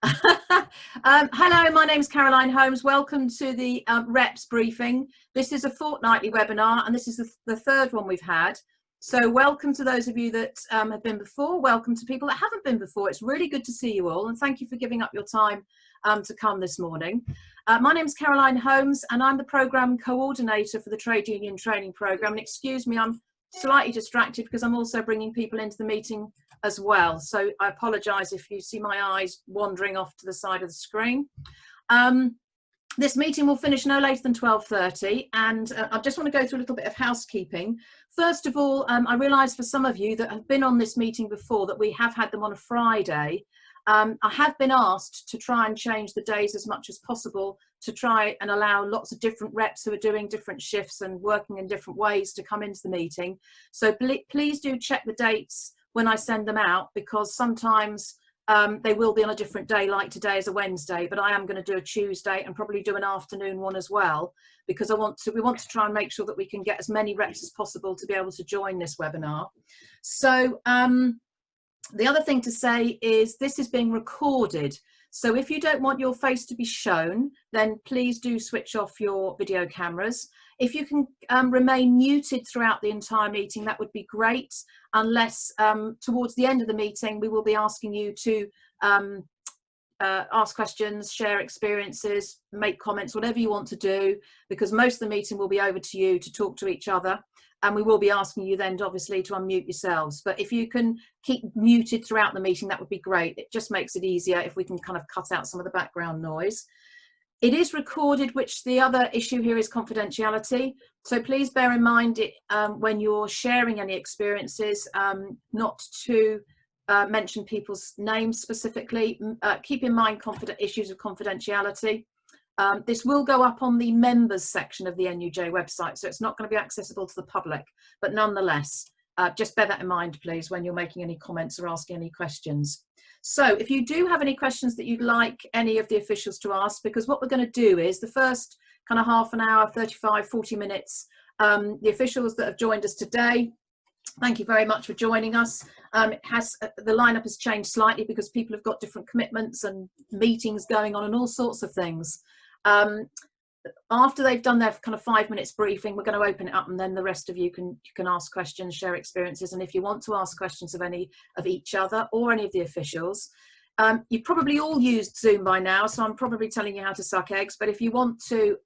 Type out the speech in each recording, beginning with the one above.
Hello, my name is Caroline Holmes. Welcome to the Reps briefing. This is a fortnightly webinar, and this is the third one we've had. So welcome to those of you that have been before. Welcome to people that haven't been before. It's really good to see you all, and thank you for giving up your time to come this morning. My name is Caroline Holmes, and I'm the Programme Coordinator for the Trade Union Training Programme. And excuse me, I'm slightly distracted because I'm also bringing people into the meeting as well, so I apologise if you see my eyes wandering off to the side of the screen. This meeting will finish no later than 12:30, and I just want to go through a little bit of housekeeping. First of all, I realise for some of you that have been on this meeting before that we have had them on a Friday. I have been asked to try and change the days as much as possible to try and allow lots of different reps who are doing different shifts and working in different ways to come into the meeting. So please do check the dates when I send them out, because sometimes they will be on a different day, like today is a Wednesday, but I am going to do a Tuesday and probably do an afternoon one as well, because we want to try and make sure that we can get as many reps as possible to be able to join this webinar. So the other thing to say is this is being recorded. So if you don't want your face to be shown, then please do switch off your video cameras. If you can remain muted throughout the entire meeting, that would be great, unless towards the end of the meeting, we will be asking you to ask questions, share experiences, make comments, whatever you want to do, because most of the meeting will be over to you to talk to each other. And we will be asking you then, obviously, to unmute yourselves. But if you can keep muted throughout the meeting, that would be great. It just makes it easier if we can kind of cut out some of the background noise. It is recorded, which the other issue here is confidentiality. So please bear in mind it when you're sharing any experiences, not to mention people's names specifically. Keep in mind issues of confidentiality. This will go up on the members section of the NUJ website, so it's not going to be accessible to the public, but nonetheless, just bear that in mind, please, when you're making any comments or asking any questions. So if you do have any questions that you'd like any of the officials to ask, because what we're going to do is the first kind of half an hour, 35, 40 minutes, the officials that have joined us today, thank you very much for joining us. The lineup has changed slightly because people have got different commitments and meetings going on and all sorts of things. After they've done their kind of 5 minutes briefing, we're going to open it up, and then the rest of you can ask questions, share experiences, and if you want to ask questions of any of each other or any of the officials, you've probably all used Zoom by now, so I'm probably telling you how to suck eggs. But if you want to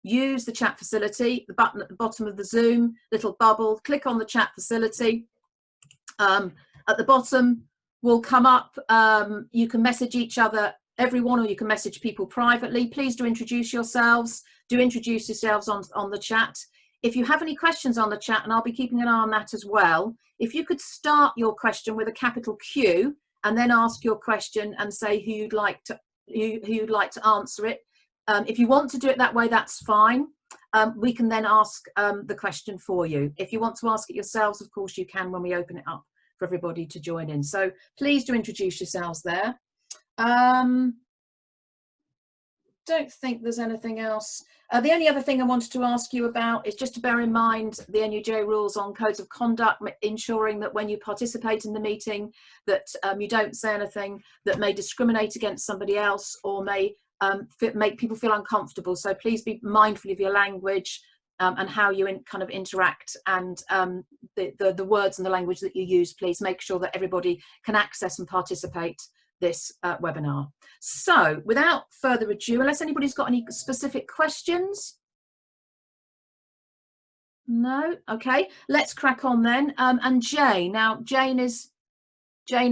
use the chat facility, the button at the bottom of the Zoom little bubble, click on the chat facility. At the bottom will come up. You can message each other, everyone, or you can message people privately. Please do introduce yourselves. Do introduce yourselves on the chat. If you have any questions on the chat, and I'll be keeping an eye on that as well, if you could start your question with a capital Q and then ask your question and say who you'd like to answer it. If you want to do it that way, that's fine. We can then ask the question for you. If you want to ask it yourselves, of course you can when we open it up for everybody to join in. So please do introduce yourselves there. Don't think there's anything else. The only other thing I wanted to ask you about is just to bear in mind the NUJ rules on codes of conduct, ensuring that when you participate in the meeting that you don't say anything that may discriminate against somebody else or may make people feel uncomfortable. So please be mindful of your language and how you kind of interact, and the words and the language that you use. Please make sure that everybody can access and participate this webinar. So without further ado, unless anybody's got any specific questions. No? Okay, let's crack on then. And Jane, now Jane is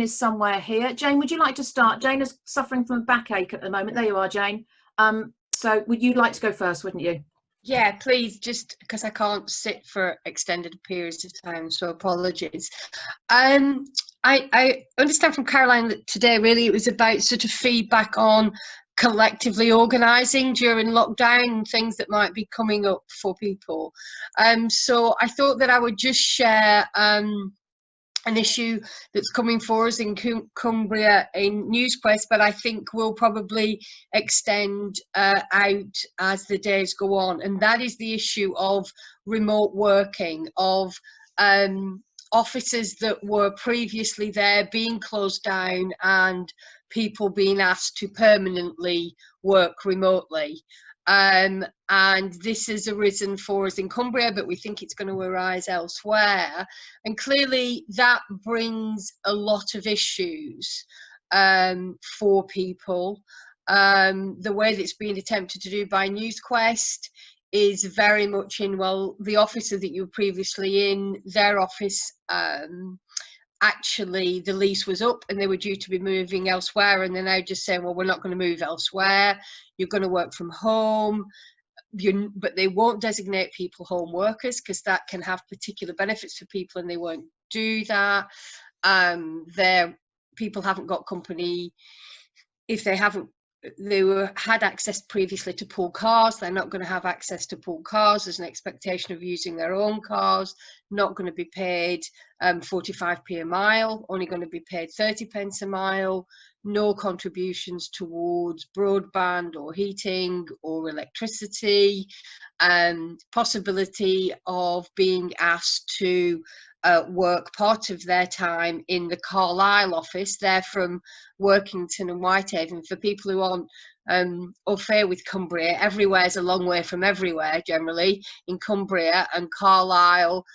somewhere here. Jane, would you like to start? Jane is suffering from a backache at the moment. There you are, Jane. So would you like to go first, wouldn't you? Yeah, please, just because I can't sit for extended periods of time, so apologies. I understand from Caroline that today really it was about sort of feedback on collectively organising during lockdown and things that might be coming up for people. So I thought that I would just share an issue that's coming for us in Cumbria in NewsQuest, but I think will probably extend out as the days go on, and that is the issue of remote working, of offices that were previously there being closed down and people being asked to permanently work remotely. And this has arisen for us in Cumbria, but we think it's going to arise elsewhere. And clearly that brings a lot of issues for people. The way that it's been attempted to do by NewsQuest is very much in, well, the officer that you were previously in, their office, actually the lease was up and they were due to be moving elsewhere, and they're now just saying, well, we're not going to move elsewhere, you're going to work from home. But they won't designate people home workers because that can have particular benefits for people, and they won't do that. People haven't got company if they had access previously to pool cars. They're not going to have access to pool cars. There's an expectation of using their own cars, not going to be paid 45p a mile, only going to be paid 30 pence a mile, no contributions towards broadband or heating or electricity, possibility of being asked to work part of their time in the Carlisle office. They're from Workington and Whitehaven. For people who aren't au fait with Cumbria, everywhere's a long way from everywhere generally in Cumbria, and Carlisle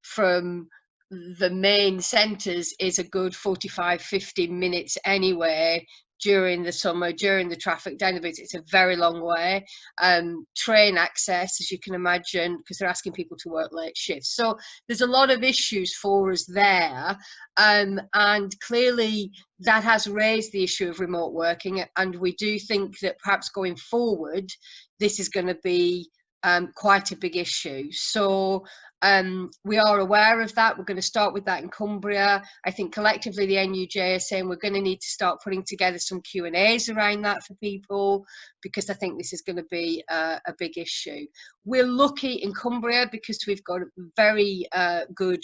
from the main centres is a good 45-50 minutes anyway during the summer, during the traffic down the bit. It's a very long way. Train access, as you can imagine, because they're asking people to work late shifts. So there's a lot of issues for us there, and clearly that has raised the issue of remote working, and we do think that perhaps going forward this is going to be quite a big issue. So we are aware of that. We're going to start with that in Cumbria. I think collectively the NUJ are saying we're going to need to start putting together some Q&As around that for people, because I think this is going to be a big issue. We're lucky in Cumbria because we've got very good,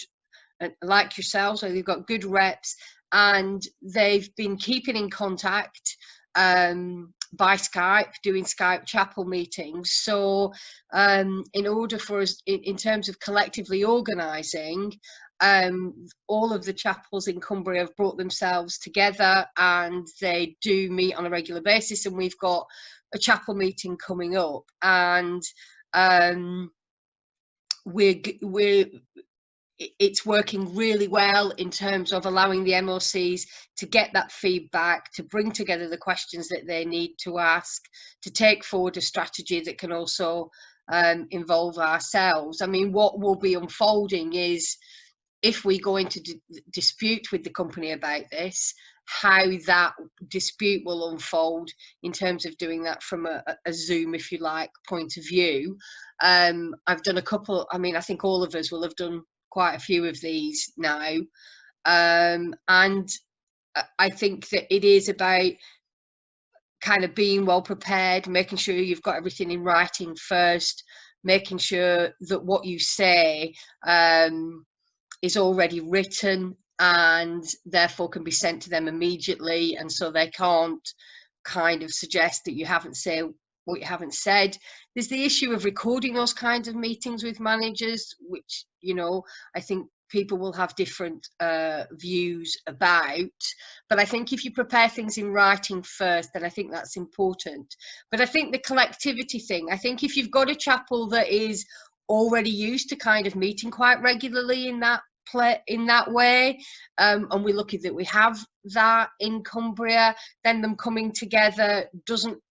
like yourselves, so they've got good reps, and they've been keeping in contact by Skype, doing Skype chapel meetings. So in order for us, in terms of collectively organising, all of the chapels in Cumbria have brought themselves together and they do meet on a regular basis, and we've got a chapel meeting coming up, and it's working really well in terms of allowing the MOCs to get that feedback, to bring together the questions that they need to ask, to take forward a strategy that can also involve ourselves. I mean, what will be unfolding is, if we go into dispute with the company about this, how that dispute will unfold in terms of doing that from a Zoom, if you like, point of view. I've done a couple, I mean, I think all of us will have done quite a few of these now, and I think that it is about kind of being well prepared, making sure you've got everything in writing first, making sure that what you say is already written and therefore can be sent to them immediately, and so they can't kind of suggest that you haven't said what you haven't said. There's the issue of recording those kinds of meetings with managers, which, you know, I think people will have different views about, but I think if you prepare things in writing first, then I think that's important. But I think the collectivity thing, I think if you've got a chapel that is already used to kind of meeting quite regularly in that way, and we're lucky that we have that in Cumbria, then them coming together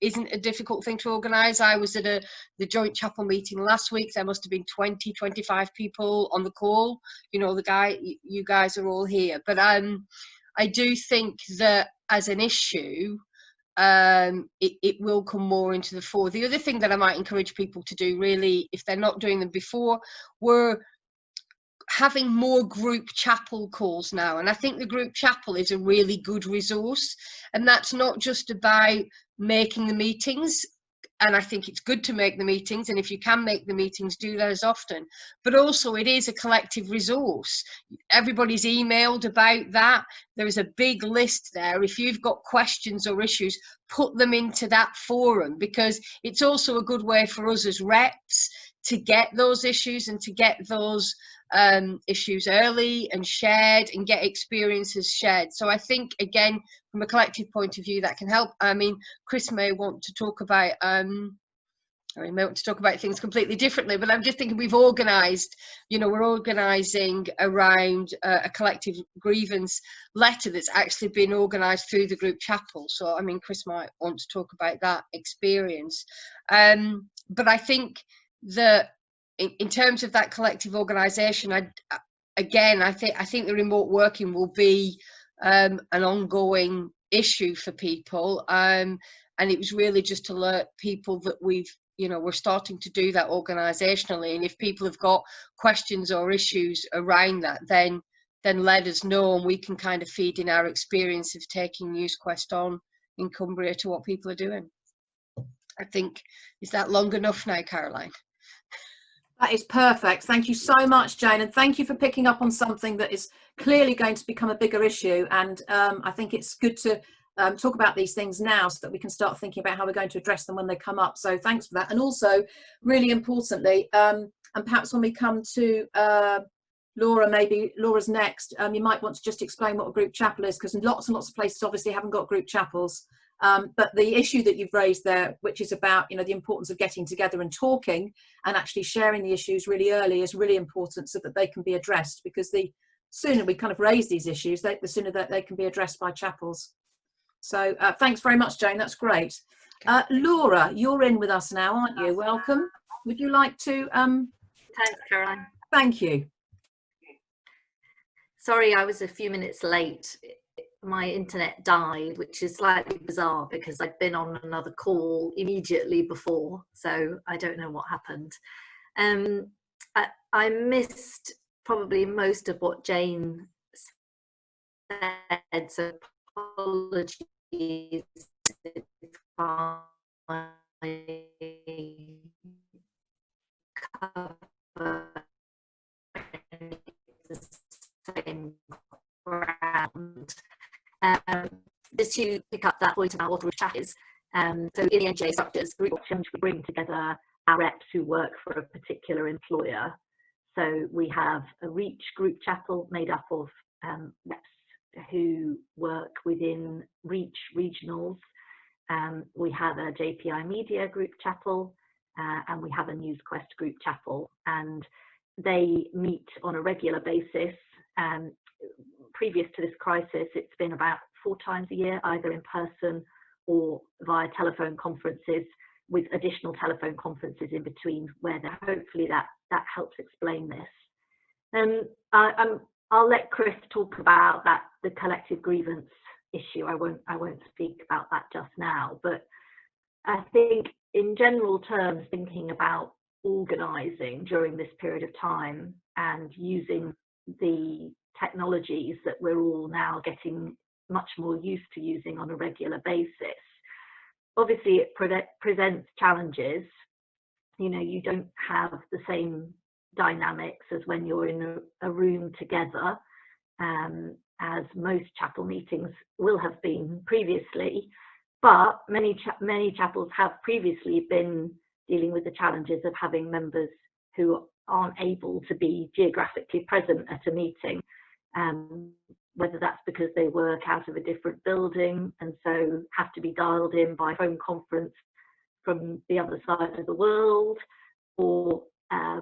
isn't a difficult thing to organise. I was at the joint chapel meeting last week. There must have been 20-25 people on the call. You know, you guys are all here, but I do think that as an issue, it will come more into the fore. The other thing that I might encourage people to do, really, if they're not doing them before, we're having more group chapel calls now, and I think the group chapel is a really good resource, and that's not just about making the meetings, and I think it's good to make the meetings, and if you can make the meetings, do that as often, but also it is a collective resource. Everybody's emailed about that. There is a big list there. If you've got questions or issues, put them into that forum, because it's also a good way for us as reps to get those issues and to get those issues early and shared, and get experiences shared. So I think, again, from a collective point of view, that can help. I mean, Chris may want to talk about things completely differently, but I'm just thinking we've organised, we're organising around a collective grievance letter that's actually been organised through the group chapel. So, I mean, Chris might want to talk about that experience. But I think that in terms of that collective organisation, I think the remote working will be an ongoing issue for people. And it was really just to alert people that we're starting to do that organisationally, and if people have got questions or issues around that, then let us know, and we can kind of feed in our experience of taking NewsQuest on in Cumbria to what people are doing. I think, is that long enough now, Caroline? That is perfect. Thank you so much, Jane, and thank you for picking up on something that is clearly going to become a bigger issue. And I think it's good to talk about these things now so that we can start thinking about how we're going to address them when they come up. So thanks for that. And also, really importantly, and perhaps when we come to Laura, maybe Laura's next, you might want to just explain what a group chapel is, because lots and lots of places obviously haven't got group chapels. But the issue that you've raised there, which is about the importance of getting together and talking and actually sharing the issues really early, is really important so that they can be addressed, because the sooner we kind of raise these issues, the sooner that they can be addressed by chapels. So thanks very much, Jane. That's great. Laura, you're in with us now, aren't you? Welcome. Would you like to? Thanks, Caroline. Thank you. Sorry, I was a few minutes late. My internet died, which is slightly bizarre because I'd been on another call immediately before, so I don't know what happened. I missed probably most of what Jane said, so apologies if I cover the same ground. Just to pick up that point about what group chat is, so in the NGA structures, group options, we bring together our reps who work for a particular employer. So we have a Reach group chapel made up of reps who work within Reach regionals. We have a JPI Media group chapel, and we have a NewsQuest group chapel, and they meet on a regular basis. Previous to this crisis, it's been about 4 times a year, either in person or via telephone conferences, with additional telephone conferences in between, where hopefully that helps explain this. I'll let Chris talk about the collective grievance issue. I won't speak about that just now, but I think in general terms, thinking about organising during this period of time and using the technologies that we're all now getting much more used to using on a regular basis. Obviously, it presents challenges. You don't have the same dynamics as when you're in a room together, as most chapel meetings will have been previously. But many chapels have previously been dealing with the challenges of having members who aren't able to be geographically present at a meeting, whether that's because they work out of a different building and so have to be dialed in by phone conference from the other side of the world, or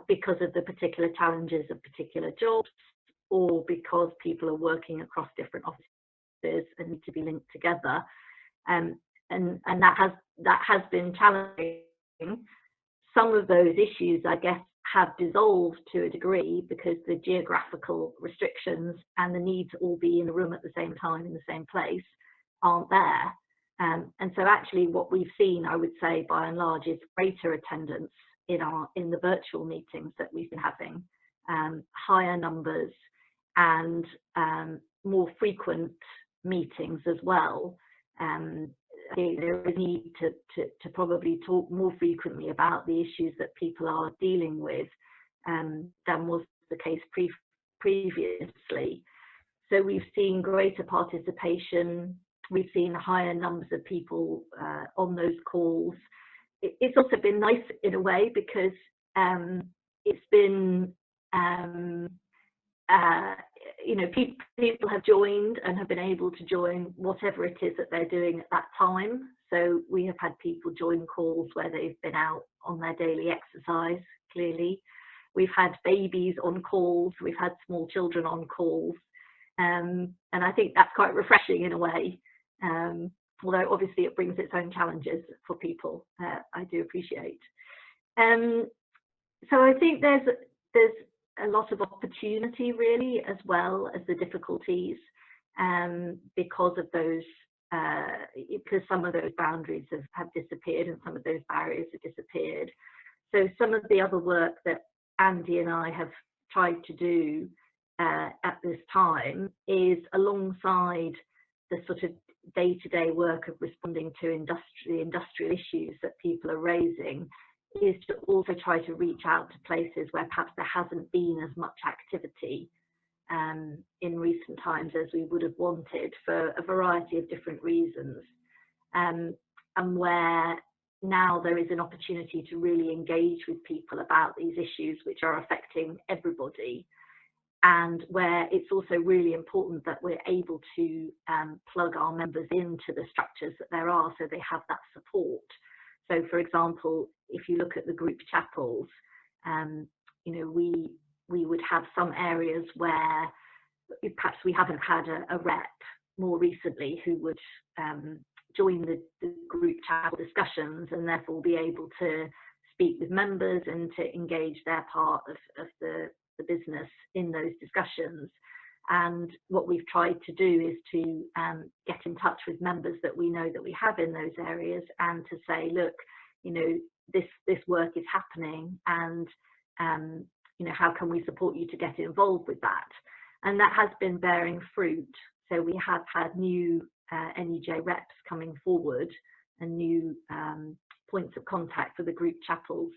because of the particular challenges of particular jobs, or because people are working across different offices and need to be linked together. And that has been challenging. Some of those issues, I guess, have dissolved to a degree because the geographical restrictions and the need to all be in the room at the same time in the same place aren't there. And so actually what we've seen, I would say, by and large, is greater attendance in the virtual meetings that we've been having, higher numbers and more frequent meetings as well. There is a need to probably talk more frequently about the issues that people are dealing with than was the case previously. So we've seen greater participation, we've seen higher numbers of people on those calls. It's also been nice in a way because it's been You know, people have joined and have been able to join whatever it is that they're doing at that time. So we have had people join calls where they've been out on their daily exercise, clearly. We've had babies on calls, we've had small children on calls. And I think that's quite refreshing in a way. Although obviously it brings its own challenges for people, I do appreciate. So I think there's a lot of opportunity really, as well as the difficulties, because of those, because some of those boundaries have disappeared and some of those barriers have disappeared. So some of the other work that Andy and I have tried to do at this time is, alongside the sort of day-to-day work of responding to industrial issues that people are raising, is to also try to reach out to places where perhaps there hasn't been as much activity in recent times as we would have wanted, for a variety of different reasons, and where now there is an opportunity to really engage with people about these issues which are affecting everybody, and where it's also really important that we're able to plug our members into the structures that there are, so they have that support. So, for example, if you look at the group chapels, you know, we would have some areas where perhaps we haven't had a rep more recently who would join the group chapel discussions, and therefore be able to speak with members and to engage their part of the business in those discussions. And what we've tried to do is to get in touch with members that we know that we have in those areas, and to say, look, you know, this work is happening, and you know, how can we support you to get involved with that? And that has been bearing fruit. So we have had new NEJ reps coming forward, and new points of contact for the group chapels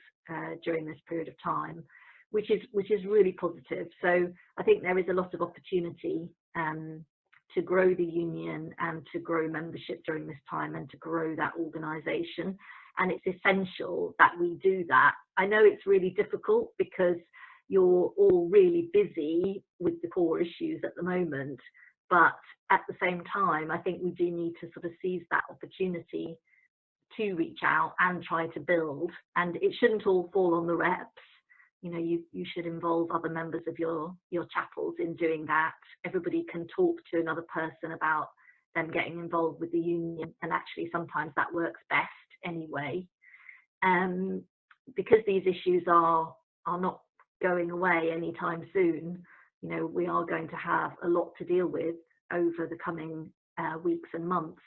during this period of time, which is really positive. So I think there is a lot of opportunity to grow the union and to grow membership during this time, and to grow that organisation. And it's essential that we do that. I know it's really difficult because you're all really busy with the core issues at the moment, but at the same time, I think we do need to sort of seize that opportunity to reach out and try to build. And it shouldn't all fall on the reps. You know, you should involve other members of your chapels in doing that. Everybody can talk to another person about them getting involved with the union, and actually sometimes that works best anyway. Because these issues are not going away anytime soon, you know, we are going to have a lot to deal with over the coming weeks and months.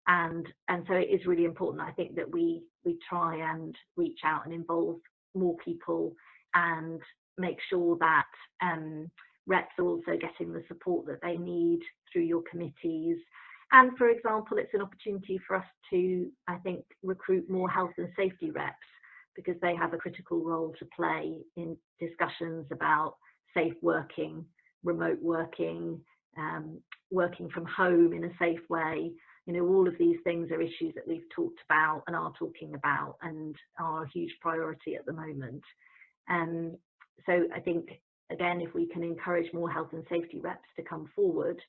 And so it is really important, I think, that we try and reach out and involve more people, and make sure that reps are also getting the support that they need through your committees. And for example, it's an opportunity for us to, I think, recruit more health and safety reps, because they have a critical role to play in discussions about safe working, remote working, working from home in a safe way. You know, all of these things are issues that we've talked about and are talking about, and are a huge priority at the moment. So I think, again, if we can encourage more health and safety reps to come forward,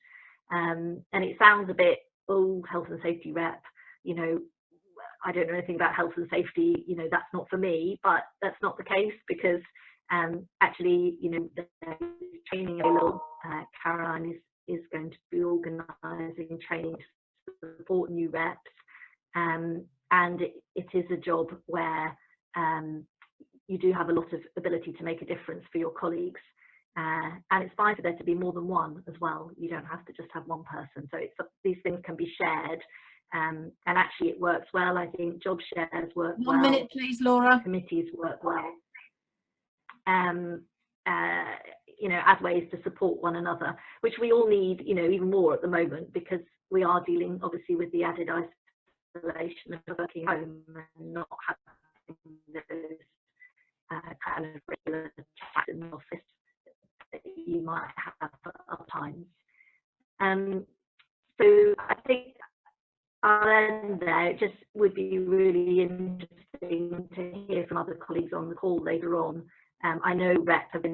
and it sounds a bit, oh, health and safety rep, you know, I don't know anything about health and safety, you know, that's not for me. But that's not the case, because actually, you know, the training available, Caroline is going to be organising training to support new reps, and it is a job where you do have a lot of ability to make a difference for your colleagues, and it's fine for there to be more than one as well. You don't have to just have one person. So these things can be shared, and actually it works well. I think job shares work well. 1 minute, please, Laura. Committees work well. You know, as ways to support one another, which we all need, you know, even more at the moment, because we are dealing obviously with the added isolation of working home and not having those kind of regular chats in the office that you might have at times. So I think I'll end there. It just would be really interesting to hear from other colleagues on the call later on, I know reps have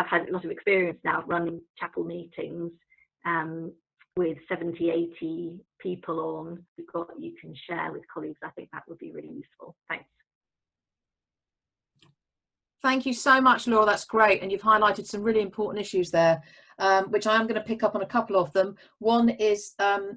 had a lot of experience now running chapel meetings with 70, 80 people on. You've got, you can share with colleagues. I think that would be really useful. Thanks. Thank you so much, Laura. That's great. And you've highlighted some really important issues there, which I am going to pick up on a couple of them. One is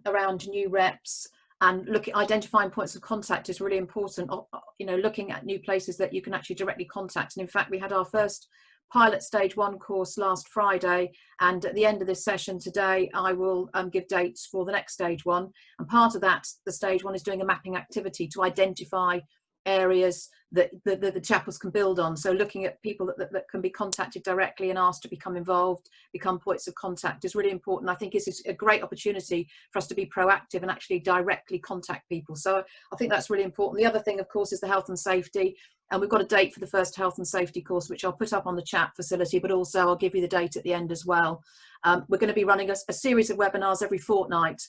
around new reps, and identifying points of contact is really important. You know, looking at new places that you can actually directly contact. And in fact, we had our first pilot stage 1 course last Friday, and at the end of this session today I will give dates for the next stage 1, and part of that, the stage 1, is doing a mapping activity to identify areas that the chapels can build on. So looking at people that can be contacted directly and asked to become involved, become points of contact, is really important. I think it's a great opportunity for us to be proactive and actually directly contact people. So I think that's really important. The other thing, of course, is the health and safety. And we've got a date for the first health and safety course, which I'll put up on the chat facility, but also I'll give you the date at the end as well. We're going to be running a series of webinars every fortnight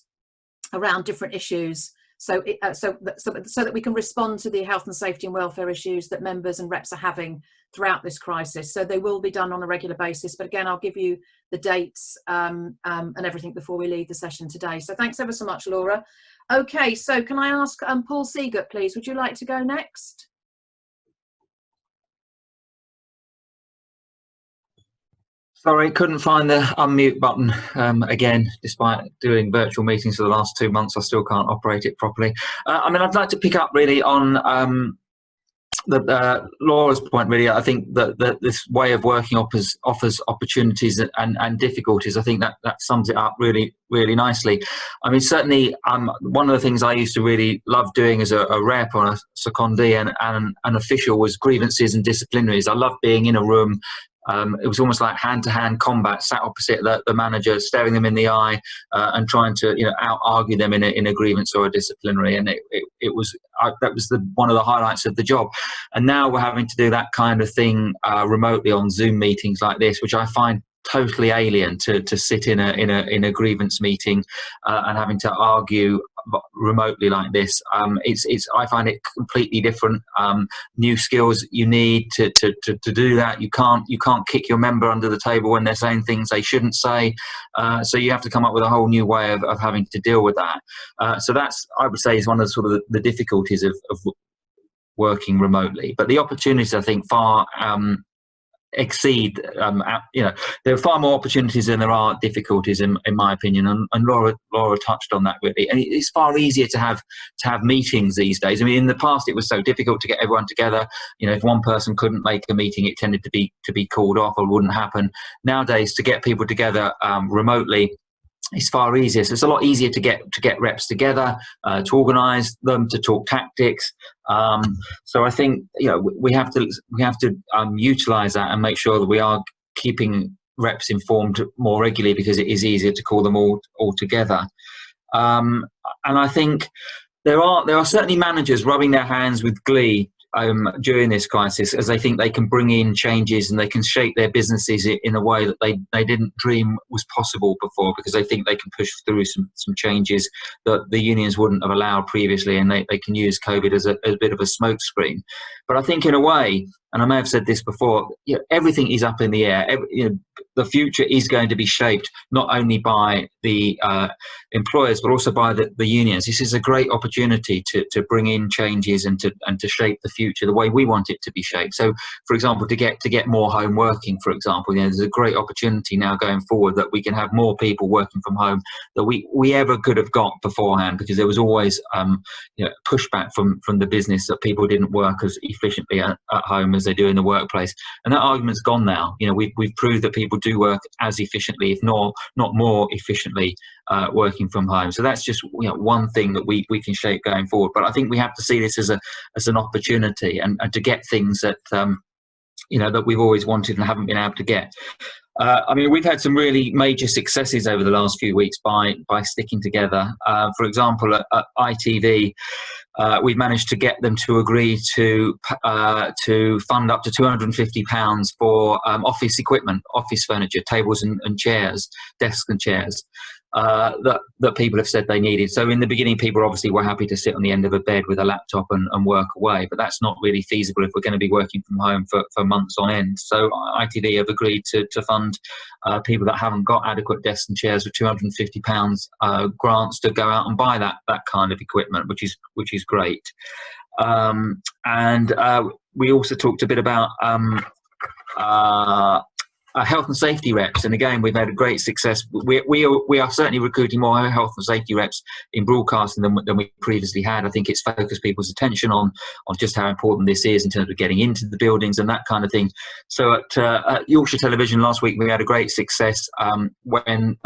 around different issues. So that we can respond to the health and safety and welfare issues that members and reps are having throughout this crisis. So they will be done on a regular basis. But again, I'll give you the dates and everything before we leave the session today. So thanks ever so much, Laura. Okay, so can I ask Paul Seagert, please? Would you like to go next? Sorry, couldn't find the unmute button again, despite doing virtual meetings for the last 2 months. I still can't operate it properly. I mean, I'd like to pick up really on Laura's point, really. I think that this way of working offers opportunities and difficulties. I think that sums it up really, really nicely. I mean, certainly one of the things I used to really love doing as a rep or a secondee and an official was grievances and disciplinaries. I loved being in a room. It was almost like hand-to-hand combat, sat opposite the manager, staring them in the eye, and trying to, you know, out-argue them in a grievance or a disciplinary. And that was one of the highlights of the job. And now we're having to do that kind of thing remotely on Zoom meetings like this, which I find totally alien to sit in a grievance meeting and having to argue remotely like this. I find it completely different. New skills you need to do that. You can't kick your member under the table when they're saying things they shouldn't say. So you have to come up with a whole new way of having to deal with that. So that's, I would say, is one of the sort of the difficulties of working remotely. But the opportunities, I think, far exceed, you know, there are far more opportunities than there are difficulties in my opinion, and Laura touched on that really. And it's far easier to have meetings these days. I mean, in the past it was so difficult to get everyone together. You know, if one person couldn't make a meeting, it tended to be called off or wouldn't happen. Nowadays, to get people together remotely, it's far easier. So it's a lot easier to get reps together, to organise them, to talk tactics. So I think, you know, we have to utilise that and make sure that we are keeping reps informed more regularly, because it is easier to call them all together. And I think there are certainly managers rubbing their hands with glee during this crisis, as they think they can bring in changes and they can shape their businesses in a way that they didn't dream was possible before, because they think they can push through some changes that the unions wouldn't have allowed previously, and they can use COVID as a bit of a smokescreen. But I think in a way, and I may have said this before, you know, everything is up in the air. The future is going to be shaped not only by the employers but also by the unions. This is a great opportunity to bring in changes and to shape the future the way we want it to be shaped. So, for example, to get more home working, for example, you know, there's a great opportunity now going forward that we can have more people working from home that we ever could have got beforehand, because there was always you know, pushback from the business that people didn't work as efficiently at home as they do in the workplace. And that argument's gone now. You know, we've proved that people do work as efficiently, if not more efficiently, working from home. So that's just, you know, one thing that we can shape going forward. But I think we have to see this as an opportunity and to get things that you know, that we've always wanted and haven't been able to get. I mean, we've had some really major successes over the last few weeks by sticking together. For example, at ITV, we've managed to get them to agree to fund up to £250 for office equipment, office furniture, tables and chairs, desks and chairs. that people have said they needed. So in the beginning, people obviously were happy to sit on the end of a bed with a laptop and work away, but that's not really feasible if we're going to be working from home for months on end. So ITV have agreed to fund people that haven't got adequate desks and chairs with £250 grants to go out and buy that kind of equipment, which is great. And we also talked a bit about health and safety reps, and again we've had a great success. We are certainly recruiting more health and safety reps in broadcasting than we previously had. I think it's focused people's attention on just how important this is in terms of getting into the buildings and that kind of thing. So at Yorkshire Television last week we had a great success when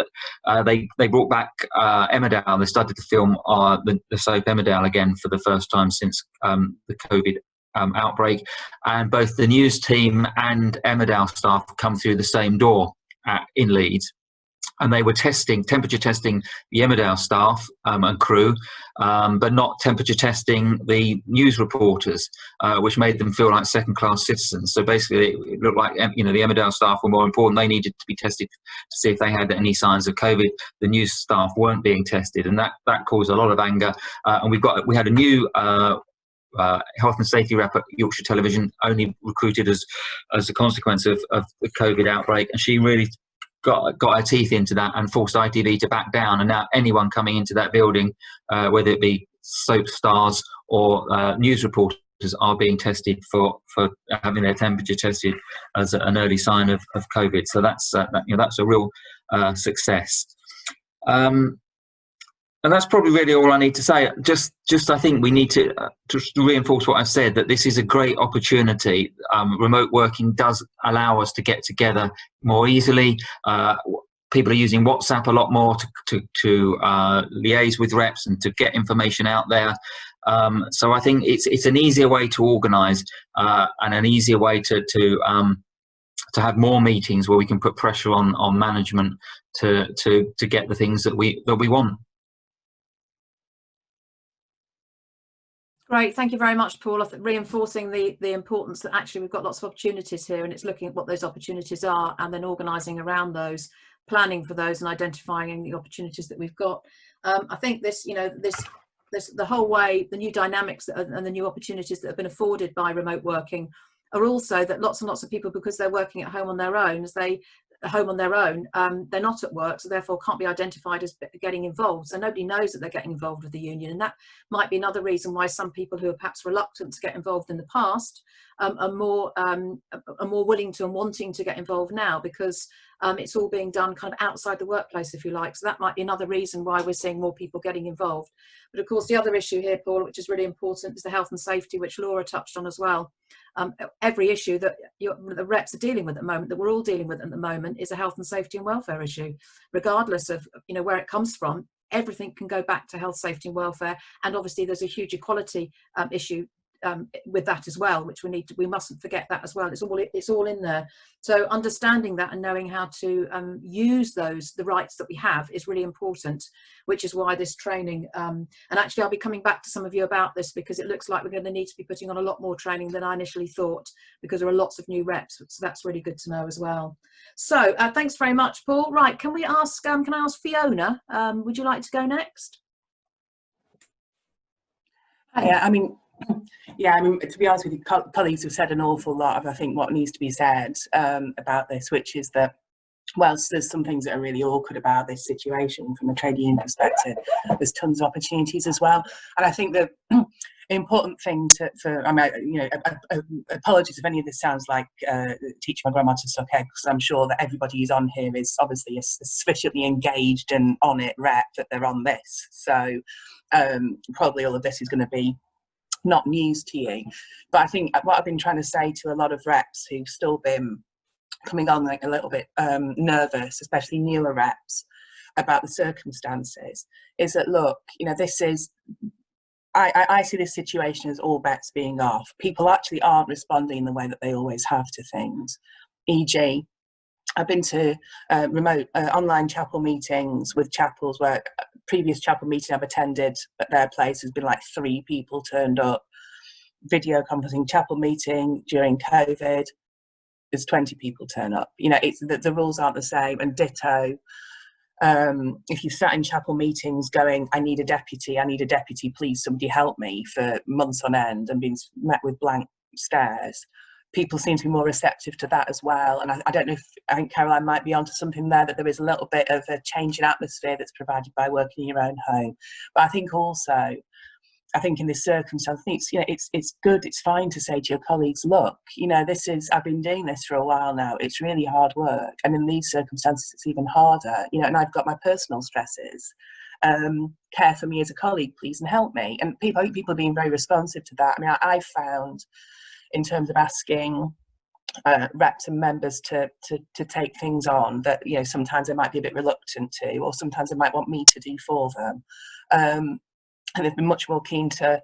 they brought back Emmerdale. They started to film the soap Emmerdale again for the first time since the COVID outbreak, and both the news team and Emmerdale staff come through the same door in Leeds, and they were temperature testing the Emmerdale staff and crew, but not temperature testing the news reporters, which made them feel like second-class citizens. So basically it looked like the Emmerdale staff were more important. They needed to be tested to see if they had any signs of COVID. The news staff weren't being tested, and that caused a lot of anger. And we had a new health and safety rep at Yorkshire Television, only recruited as a consequence of the COVID outbreak, and she really got her teeth into that and forced ITV to back down. And now anyone coming into that building, whether it be soap stars or news reporters, are being tested for having their temperature tested as an early sign of COVID. So that's a real success. And that's probably really all I need to say. Just I think we need to reinforce what I've said, that this is a great opportunity. Remote working does allow us to get together more easily. People are using WhatsApp a lot more to liaise with reps and to get information out there. So I think it's an easier way to organise and an easier way to have more meetings where we can put pressure on management to get the things that we want. Great, thank you very much, Paul. Reinforcing the importance that actually we've got lots of opportunities here, and it's looking at what those opportunities are and then organising around those, planning for those, and identifying the opportunities that we've got. I think this the whole way, the new dynamics and the new opportunities that have been afforded by remote working are also that lots and lots of people, because they're working at home on their own, they're not at work, so therefore can't be identified as getting involved. So nobody knows that they're getting involved with the union, and that might be another reason why some people who are perhaps reluctant to get involved in the past are more willing to and wanting to get involved now, because it's all being done kind of outside the workplace, if you like. So that might be another reason why we're seeing more people getting involved. But of course, the other issue here, Paul, which is really important, is the health and safety, which Laura touched on as well. Every issue that the reps are dealing with at the moment, that we're all dealing with at the moment, is a health and safety and welfare issue, regardless of where it comes from. Everything can go back to health, safety and welfare, and obviously there's a huge equality issue with that as well, which we mustn't forget that as well. It's all in there. So understanding that and knowing how to use the rights that we have is really important, which is why this training, and actually I'll be coming back to some of you about this, because it looks like we're going to need to be putting on a lot more training than I initially thought, because there are lots of new reps. So that's really good to know as well. So thanks very much, Paul. Right, can I ask Fiona, would you like to go next? Hi, to be honest with you, colleagues have said an awful lot of, I think, what needs to be said about this, which is that whilst there's some things that are really awkward about this situation from a trade union perspective, there's tons of opportunities as well. And I think the important thing apologies if any of this sounds like teaching my grandma to suck eggs, because I'm sure that everybody who's on here is obviously sufficiently engaged and on it rep that they're on this. So probably all of this is going to be not news to you, but I think what I've been trying to say to a lot of reps who've still been coming on like a little bit nervous, especially newer reps, about the circumstances, is that look, this is, I see this situation as all bets being off. People actually aren't responding the way that they always have to things. E.g., I've been to remote online chapel meetings with chapels where previous chapel meeting I've attended at their place has been like 3 people turned up. Video conferencing chapel meeting during COVID, there's 20 people turn up. It's the rules aren't the same, and ditto if you sat in chapel meetings going, I need a deputy, please somebody help me, for months on end, and been met with blank stares, people seem to be more receptive to that as well. And I don't know if, I think Caroline might be onto something there, that there is a little bit of a change in atmosphere that's provided by working in your own home. But I think also, I think in this circumstance, I think it's, you know, it's good, it's fine to say to your colleagues, look, you know, this is, I've been doing this for a while now, it's really hard work, and in these circumstances it's even harder, you know, and I've got my personal stresses. Care for me as a colleague, please, and help me. And I think people are being very responsive to that. I mean, I found, in terms of asking reps and members to take things on that, you know, sometimes they might be a bit reluctant to, or sometimes they might want me to do for them. And they've been much more keen to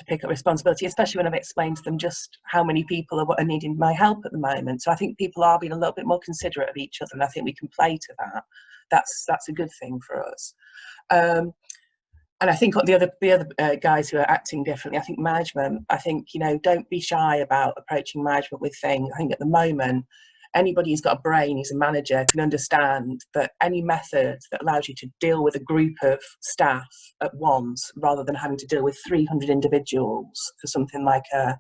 pick up responsibility, especially when I've explained to them just how many people are needing my help at the moment. So I think people are being a little bit more considerate of each other, and I think we can play to that. That's a good thing for us. And I think the other guys who are acting differently, I think management, I think, you know, don't be shy about approaching management with things. I think at the moment, anybody who's got a brain, who's a manager, can understand that any method that allows you to deal with a group of staff at once, rather than having to deal with 300 individuals for something like a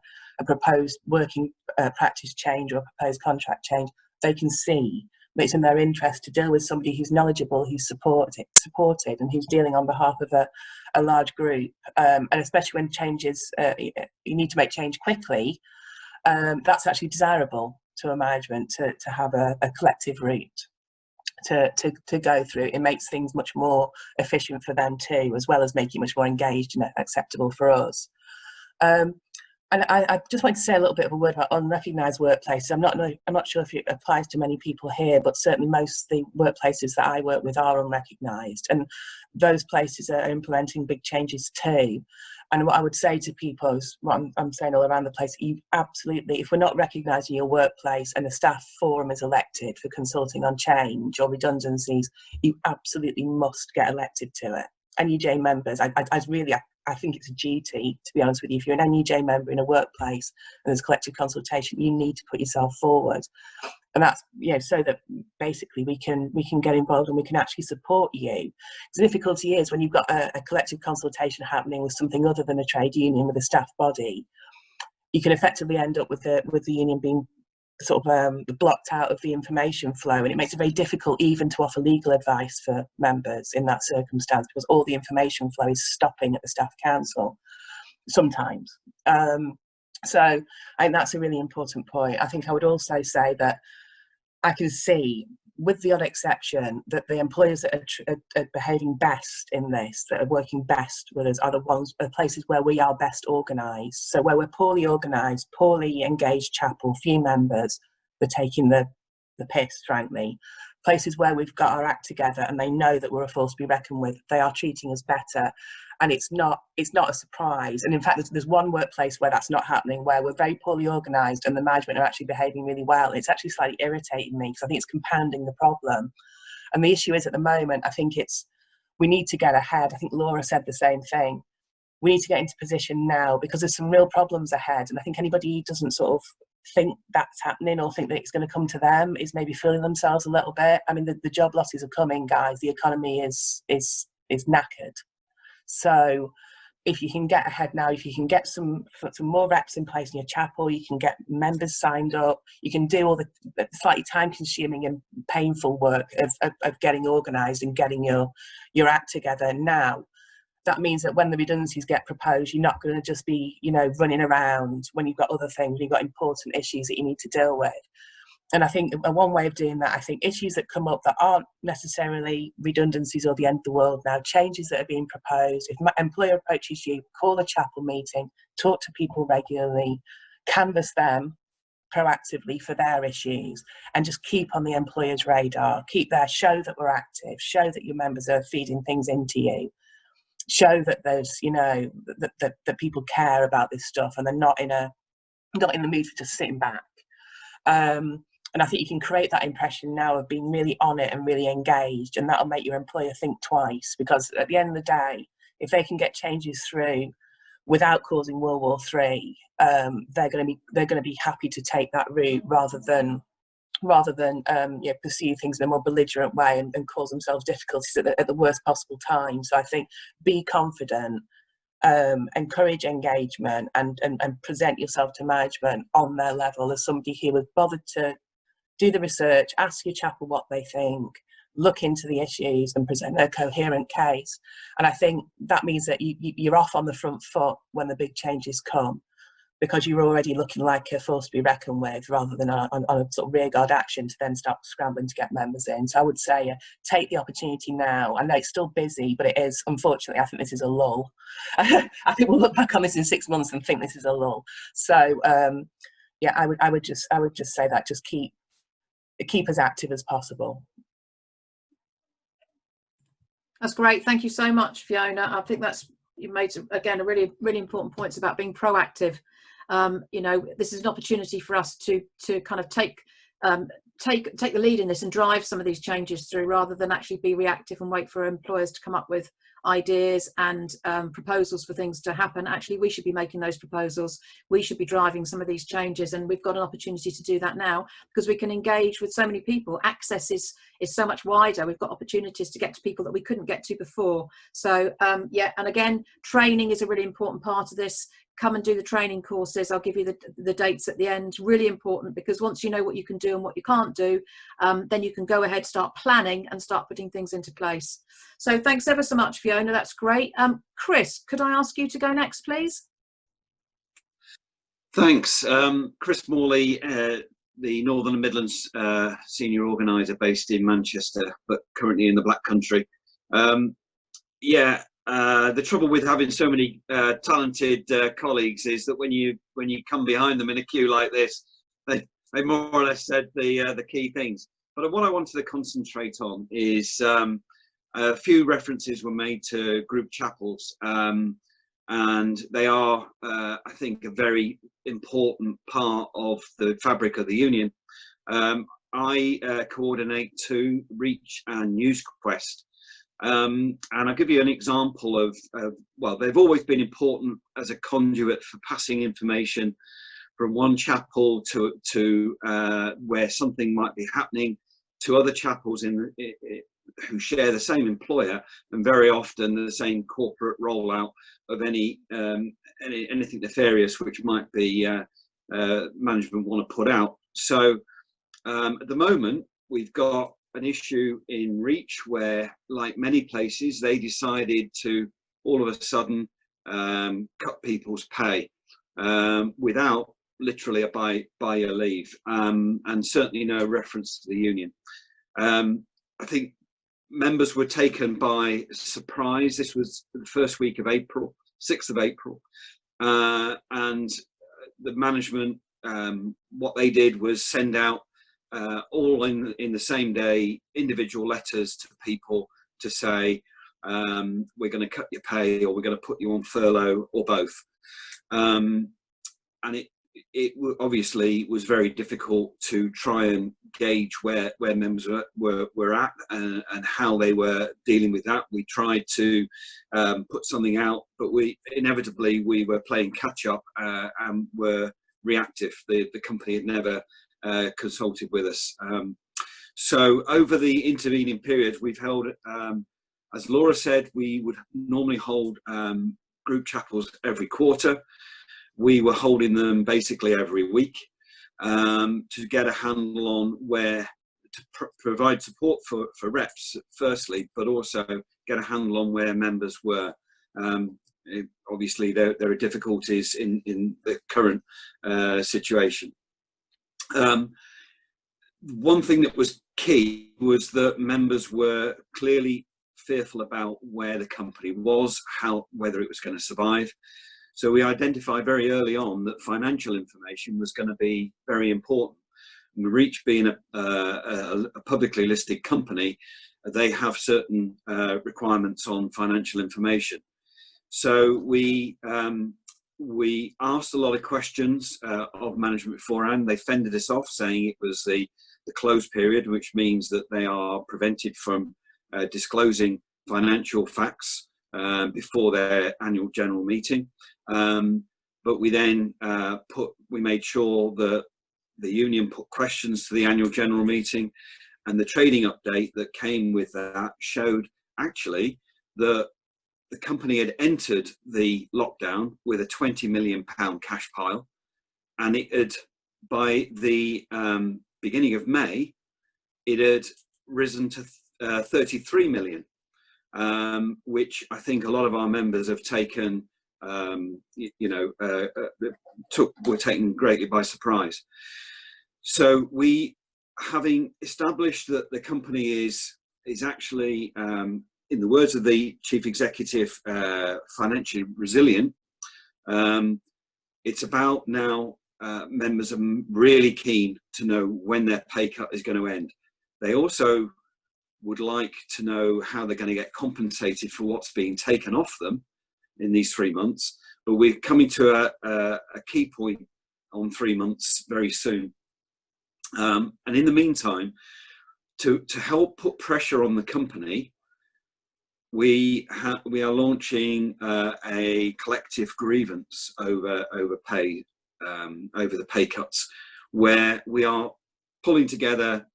proposed working practice change or a proposed contract change, they can see that it's in their interest to deal with somebody who's knowledgeable, who's supported, and who's dealing on behalf of a large group. And especially when changes, you need to make change quickly, that's actually desirable to a management to have a collective route to go through. It makes things much more efficient for them too, as well as making it much more engaged and acceptable for us. And I just wanted to say a little bit of a word about unrecognised workplaces. I'm not sure if it applies to many people here, but certainly most of the workplaces that I work with are unrecognised, and those places are implementing big changes too. And what I would say to people is, what I'm saying all around the place, you absolutely, if we're not recognising your workplace and a staff forum is elected for consulting on change or redundancies, you absolutely must get elected to it. NUJ members, I think it's a duty, to be honest with you. If you're an NUJ member in a workplace and there's collective consultation, you need to put yourself forward. And that's, you know, so that basically we can get involved and we can actually support you. The difficulty is when you've got a collective consultation happening with something other than a trade union, with a staff body, you can effectively end up with the union being sort of blocked out of the information flow, and it makes it very difficult even to offer legal advice for members in that circumstance, because all the information flow is stopping at the staff council sometimes. So I think that's a really important point. I think I would also say that I can see, with the odd exception, that the employers that are behaving best in this, that are working best with us, are the places where we are best organised. So where we're poorly organised, poorly engaged chapel, few members, they're taking the piss, frankly. Places where we've got our act together and they know that we're a force to be reckoned with, they are treating us better. And it's not a surprise. And in fact, there's one workplace where that's not happening, where we're very poorly organised and the management are actually behaving really well. It's actually slightly irritating me, because I think it's compounding the problem. And the issue is, at the moment, I think we need to get ahead. I think Laura said the same thing. We need to get into position now, because there's some real problems ahead. And I think anybody who doesn't sort of think that's happening or think that it's going to come to them is maybe fooling themselves a little bit. I mean, the job losses are coming, guys. The economy is knackered. So if you can get ahead now, if you can get some more reps in place in your chapel, you can get members signed up, you can do all the slightly time-consuming and painful work of getting organised and getting your act together now. That means that when the redundancies get proposed, you're not going to just be, you know, running around when you've got other things, you've got important issues that you need to deal with. And I think one way of doing that, I think issues that come up that aren't necessarily redundancies or the end of the world now, changes that are being proposed. If my employer approaches you, call a chapel meeting, talk to people regularly, canvass them proactively for their issues, and just keep on the employer's radar. Keep there, show that we're active, show that your members are feeding things into you, show that there's, you know, that people care about this stuff and they're not in the mood for just sitting back. And I think you can create that impression now of being really on it and really engaged, and that'll make your employer think twice, because at the end of the day, if they can get changes through without causing World War III, they're going to be happy to take that route rather than rather than perceive things in a more belligerent way and cause themselves difficulties at the worst possible time. So I think be confident, encourage engagement, and present yourself to management on their level as somebody who has bothered to do the research, ask your chapel what they think, look into the issues and present a coherent case. And I think that means that you're off on the front foot when the big changes come, because you're already looking like a force to be reckoned with, rather than on a sort of rearguard action to then start scrambling to get members in. So I would say take the opportunity now. I know it's still busy, but it is, unfortunately, I think this is a lull. I think we'll look back on this in 6 months and think this is a lull. So I would just say that just keep as active as possible. That's great. Thank you so much, Fiona. I think you made, again, a really, really important points about being proactive. This is an opportunity for us to kind of take the lead in this and drive some of these changes through, rather than actually be reactive and wait for employers to come up with ideas and proposals for things to happen. Actually, we should be making those proposals. We should be driving some of these changes, and we've got an opportunity to do that now, because we can engage with so many people. Access is so much wider. We've got opportunities to get to people that we couldn't get to before. So and again, training is a really important part of this. Come and do the training courses. I'll give you the dates at the end. Really important, because once you know what you can do and what you can't do, then you can go ahead, start planning and start putting things into place. So thanks ever so much, Fiona. That's great. Chris, could I ask you to go next, please? Thanks. Chris Morley, the Northern and Midlands senior organiser based in Manchester, but currently in the Black Country. The trouble with having so many talented colleagues is that when you come behind them in a queue like this, they more or less said the key things. But what I wanted to concentrate on is a few references were made to group chapels, and they are, I think, a very important part of the fabric of the union. I coordinate two, Reach and NewsQuest. And I'll give you an example of well, they've always been important as a conduit for passing information from one chapel to where something might be happening, to other chapels who share the same employer and very often the same corporate rollout of anything nefarious which might be management want to put out. So at the moment we've got an issue in Reach where, like many places, they decided to all of a sudden cut people's pay without literally a by your leave, and certainly no reference to the union. I think members were taken by surprise. This was the first week of April, 6th of April, and the management, what they did was send out all in the same day individual letters to people to say we're going to cut your pay, or we're going to put you on furlough, or both. And it obviously was very difficult to try and gauge where members were at and how they were dealing with that. We tried to put something out, but we were playing catch up and were reactive. The company had never consulted with us. So over the intervening period, we've held, as Laura said, we would normally hold group chapels every quarter. We were holding them basically every week to get a handle on where to provide support for reps firstly, but also get a handle on where members were. Obviously there are difficulties in the current situation. One thing that was key was that members were clearly fearful about where the company was, whether it was going to survive. So we identified very early on that financial information was going to be very important. And Reach being a publicly listed company, they have certain requirements on financial information. So we asked a lot of questions of management beforehand. They fended us off, saying it was the close period, which means that they are prevented from disclosing financial facts before their annual general meeting. But we then we made sure that the union put questions to the annual general meeting, and the trading update that came with that showed actually that the company had entered the lockdown with a £20 million cash pile, and it had, by the beginning of May, it had risen to 33 million, which I think a lot of our members have taken, were taken greatly by surprise. So we, having established that the company is actually, in the words of the chief executive, financially resilient, it's about now members are really keen to know when their pay cut is going to end. They also would like to know how they're going to get compensated for what's being taken off them in these 3 months. But we're coming to a key point on 3 months very soon. And in the meantime, to help put pressure on the company, we are launching a collective grievance over the pay cuts, where we are pulling together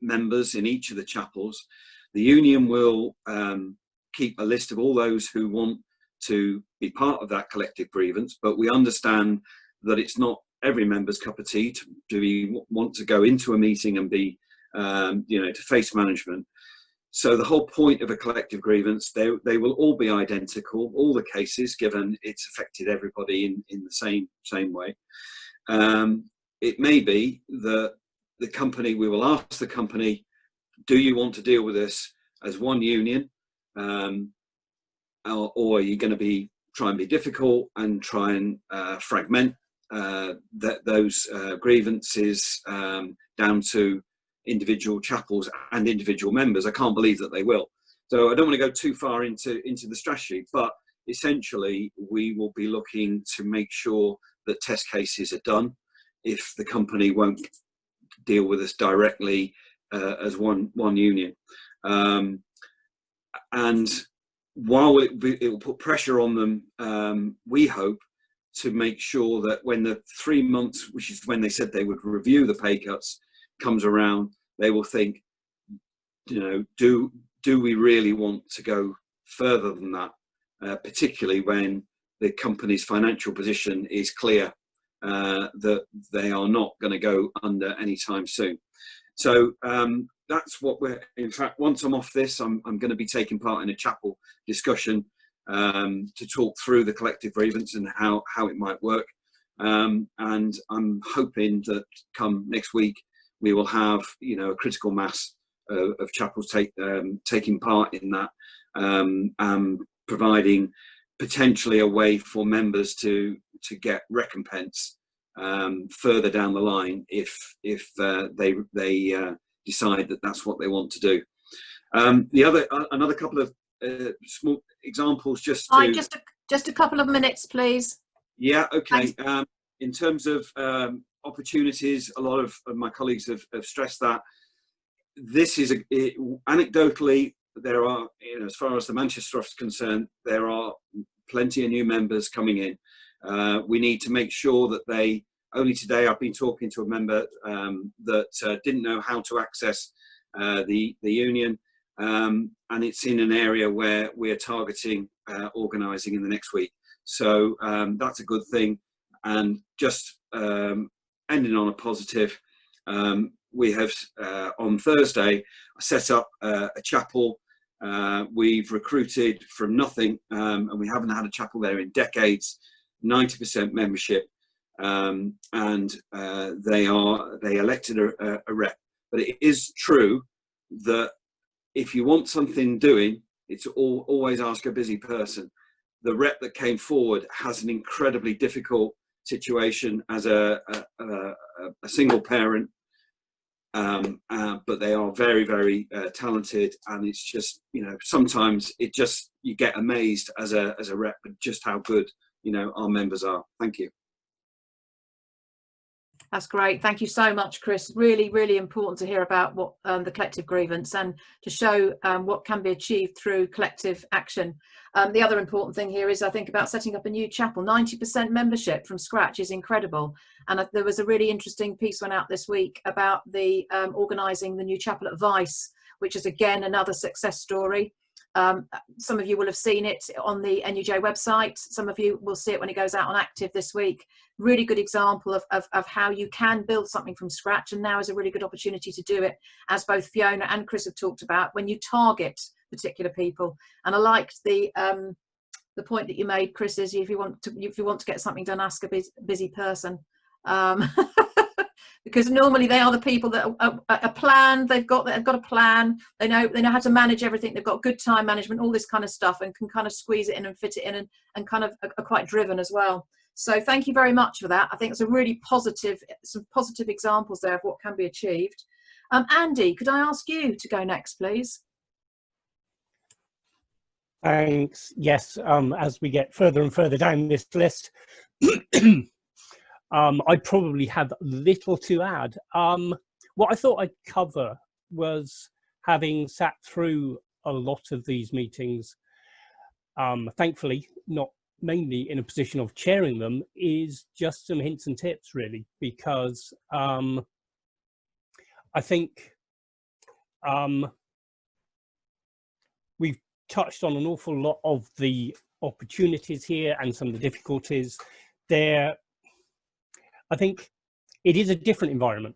members in each of the chapels. The union will keep a list of all those who want to be part of that collective grievance, but we understand that it's not every member's cup of tea to want to go into a meeting and be, to face management. So the whole point of a collective grievance, they will all be identical, all the cases, given it's affected everybody in the same way. It may be that the company, we will ask the company, do you want to deal with this as one union, or are you going to try and be difficult and try and fragment those grievances down to individual chapels and individual members? I can't believe that they will. So I don't want to go too far into the strategy, but essentially we will be looking to make sure that test cases are done if the company won't deal with us directly as one union. And while it will put pressure on them, we hope to make sure that when the 3 months, which is when they said they would review the pay cuts, comes around, they will think, do we really want to go further than that, particularly when the company's financial position is clear, that they are not going to go under anytime soon. So that's what in fact, once I'm off this, I'm going to be taking part in a chapel discussion to talk through the collective grievance and how it might work. And I'm hoping that come next week, we will have, a critical mass of chapels taking part in that, and providing potentially a way for members to get recompense further down the line if they decide that that's what they want to do. Another couple of small examples, just a couple of minutes, please. Yeah, okay. In terms of opportunities, a lot of my colleagues have stressed that this is anecdotally, there are, as far as the Manchester office is concerned, there are plenty of new members coming in. We need to make sure that only today I've been talking to a member that didn't know how to access the union, and it's in an area where we're targeting organising in the next week. So that's a good thing. And just ending on a positive, we have on Thursday set up a chapel. We've recruited from nothing, and we haven't had a chapel there in decades. 90% membership, and they elected a rep. But it is true that if you want something doing, it's always ask a busy person. The rep that came forward has an incredibly difficult situation as a single parent, but they are very, very talented, and it's just, sometimes you get amazed as a rep at just how good our members are. Thank you. That's great. Thank you so much, Chris. Really, really important to hear about what the collective grievance and to show what can be achieved through collective action. The other important thing here is I think about setting up a new chapel. 90% membership from scratch is incredible. And there was a really interesting piece went out this week about the organising the new chapel at Vice, which is again another success story. Some of you will have seen it on the NUJ website. Some of you will see it when it goes out on Active this week. Really good example of how you can build something from scratch, and now is a really good opportunity to do it, as both Fiona and Chris have talked about, when you target particular people. And I liked the point that you made, Chris, is if you want to get something done, ask a busy person. Because normally they are the people that are planned. They've got a plan. They know how to manage everything. They've got good time management, all this kind of stuff, and can kind of squeeze it in and fit it in, and kind of are quite driven as well. So thank you very much for that. I think it's a really some positive examples there of what can be achieved. Andy, could I ask you to go next, please? Thanks. Yes, as we get further and further down this list, I probably have little to add. What I thought I'd cover was, having sat through a lot of these meetings, thankfully not mainly in a position of chairing them, is just some hints and tips, really, because I think we've touched on an awful lot of the opportunities here and some of the difficulties there. I think it is a different environment.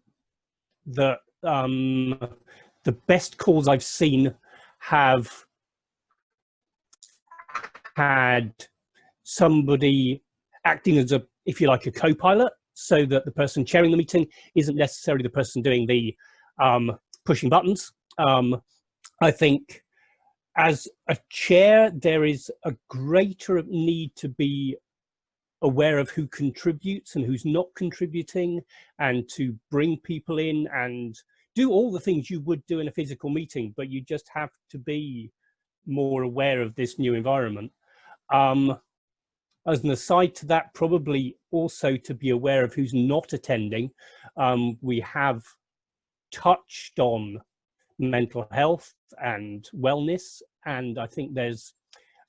That the best calls I've seen have had somebody acting as if you like, a co-pilot, so that the person chairing the meeting isn't necessarily the person doing the pushing buttons. I think as a chair, there is a greater need to be aware of who contributes and who's not contributing, and to bring people in and do all the things you would do in a physical meeting, but you just have to be more aware of this new environment. As an aside to that, probably also to be aware of who's not attending. We have touched on mental health and wellness, and I think there's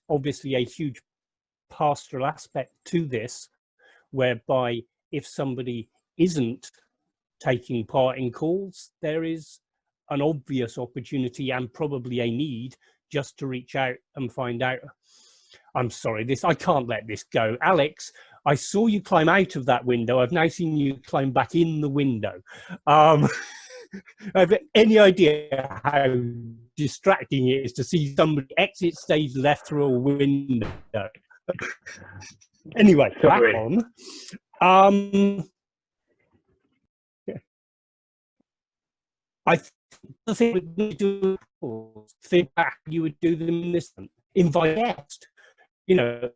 obviously a huge pastoral aspect to this, whereby if somebody isn't taking part in calls, there is an obvious opportunity and probably a need just to reach out and find out. I'm sorry, I can't let this go. Alex, I saw you climb out of that window. I've now seen you climb back in the window. Have any idea how distracting it is to see somebody exit stage left through a window? Anyway, back on. I think we do think back. You would do them in this invite guests. You know,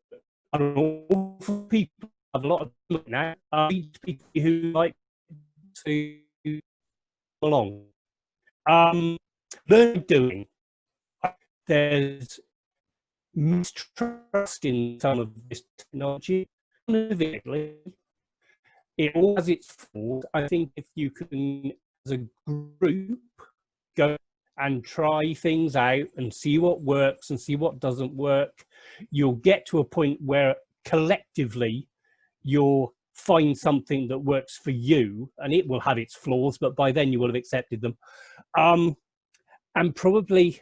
an awful people have a lot of them now. People who like to belong. They're doing. There's mistrust in some of this technology. It all has its fault. I think if you can, as a group, go and try things out and see what works and see what doesn't work, you'll get to a point where collectively you'll find something that works for you, and it will have its flaws, but by then you will have accepted them. And probably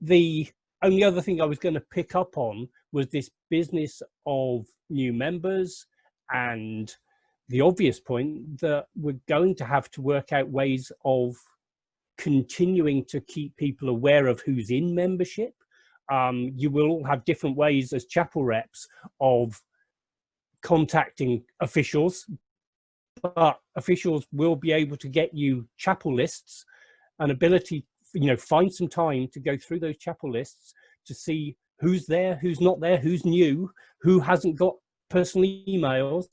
the only other thing I was going to pick up on was this business of new members, and the obvious point that we're going to have to work out ways of continuing to keep people aware of who's in membership. You will all have different ways as chapel reps of contacting officials, but officials will be able to get you chapel lists, an ability, find some time to go through those chapel lists to see who's there, who's not there, who's new, who hasn't got personal emails,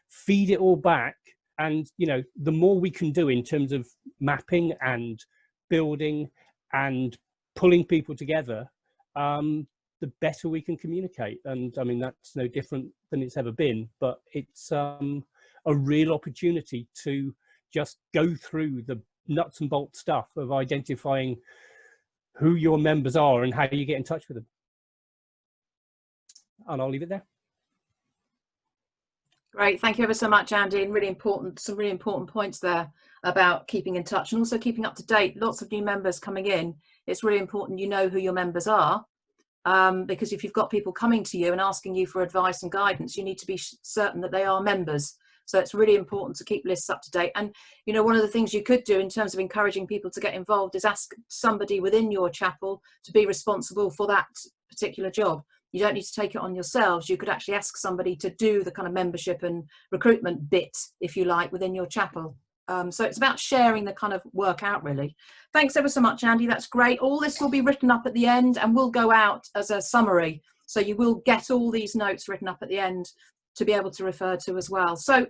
feed it all back. And, the more we can do in terms of mapping and building and pulling people together, the better we can communicate. And I mean, that's no different than it's ever been, but it's a a real opportunity to just go through the nuts and bolts stuff of identifying who your members are and how you get in touch with them. And I'll leave it there. Great, thank you ever so much, Andy, and really important, some really important points there about keeping in touch and also keeping up to date. Lots of new members coming in. It's really important you know who your members are, because if you've got people coming to you and asking you for advice and guidance, you need to be certain that they are members. So it's really important to keep lists up to date. And, you know, one of the things you could do in terms of encouraging people to get involved is ask somebody within your chapel to be responsible for that particular job. You don't need to take it on yourselves. You could actually ask somebody to do the kind of membership and recruitment bit, if you like, within your chapel. So it's about sharing the kind of work out, really. Thanks ever so much, Andy. That's great. All this will be written up at the end and will go out as a summary. So you will get all these notes written up at the end to be able to refer to as well. So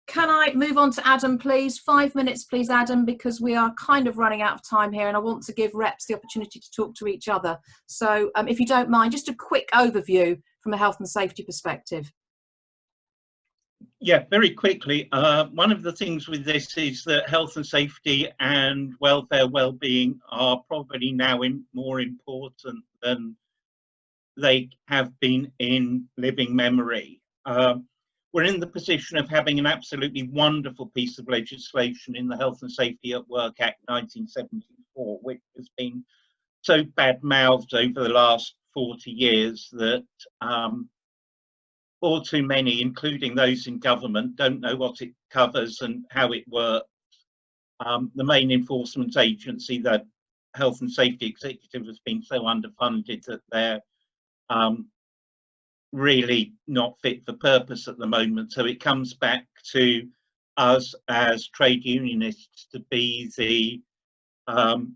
can I move on to Adam, please? 5 minutes, please, Adam, because we are kind of running out of time here and I want to give reps the opportunity to talk to each other. So if you don't mind, just a quick overview from a health and safety perspective. Yeah, very quickly. One of the things with this is that health and safety and welfare, well-being are probably now more important than they have been in living memory. We're in the position of having an absolutely wonderful piece of legislation in the Health and Safety at Work Act 1974, which has been so bad-mouthed over the last 40 years that all too many, including those in government, don't know what it covers and how it works. The main enforcement agency, the Health and Safety Executive, has been so underfunded that they're really not fit for purpose at the moment. So it comes back to us as trade unionists to be the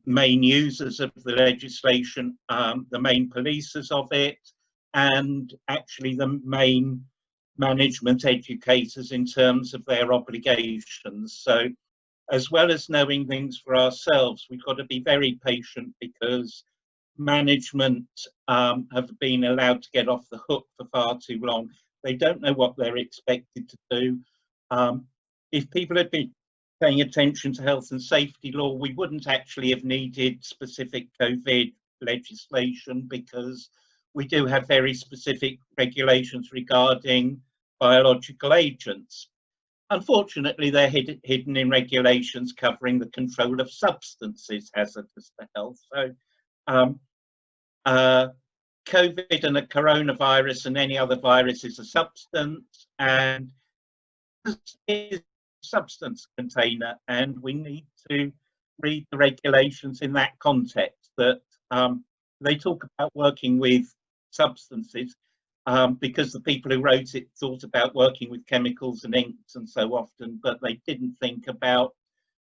main users of the legislation, the main policers of it, and actually the main management educators in terms of their obligations. So as well as knowing things for ourselves, we've got to be very patient because management have been allowed to get off the hook for far too long. They don't know what they're expected to do. If people had been paying attention to health and safety law, we wouldn't actually have needed specific COVID legislation because we do have very specific regulations regarding biological agents. Unfortunately, they're hidden in regulations covering the control of substances hazardous to health. So COVID and a coronavirus and any other virus is a substance, and this is a substance container, and we need to read the regulations in that context, that they talk about working with substances because the people who wrote it thought about working with chemicals and inks and so often, but they didn't think about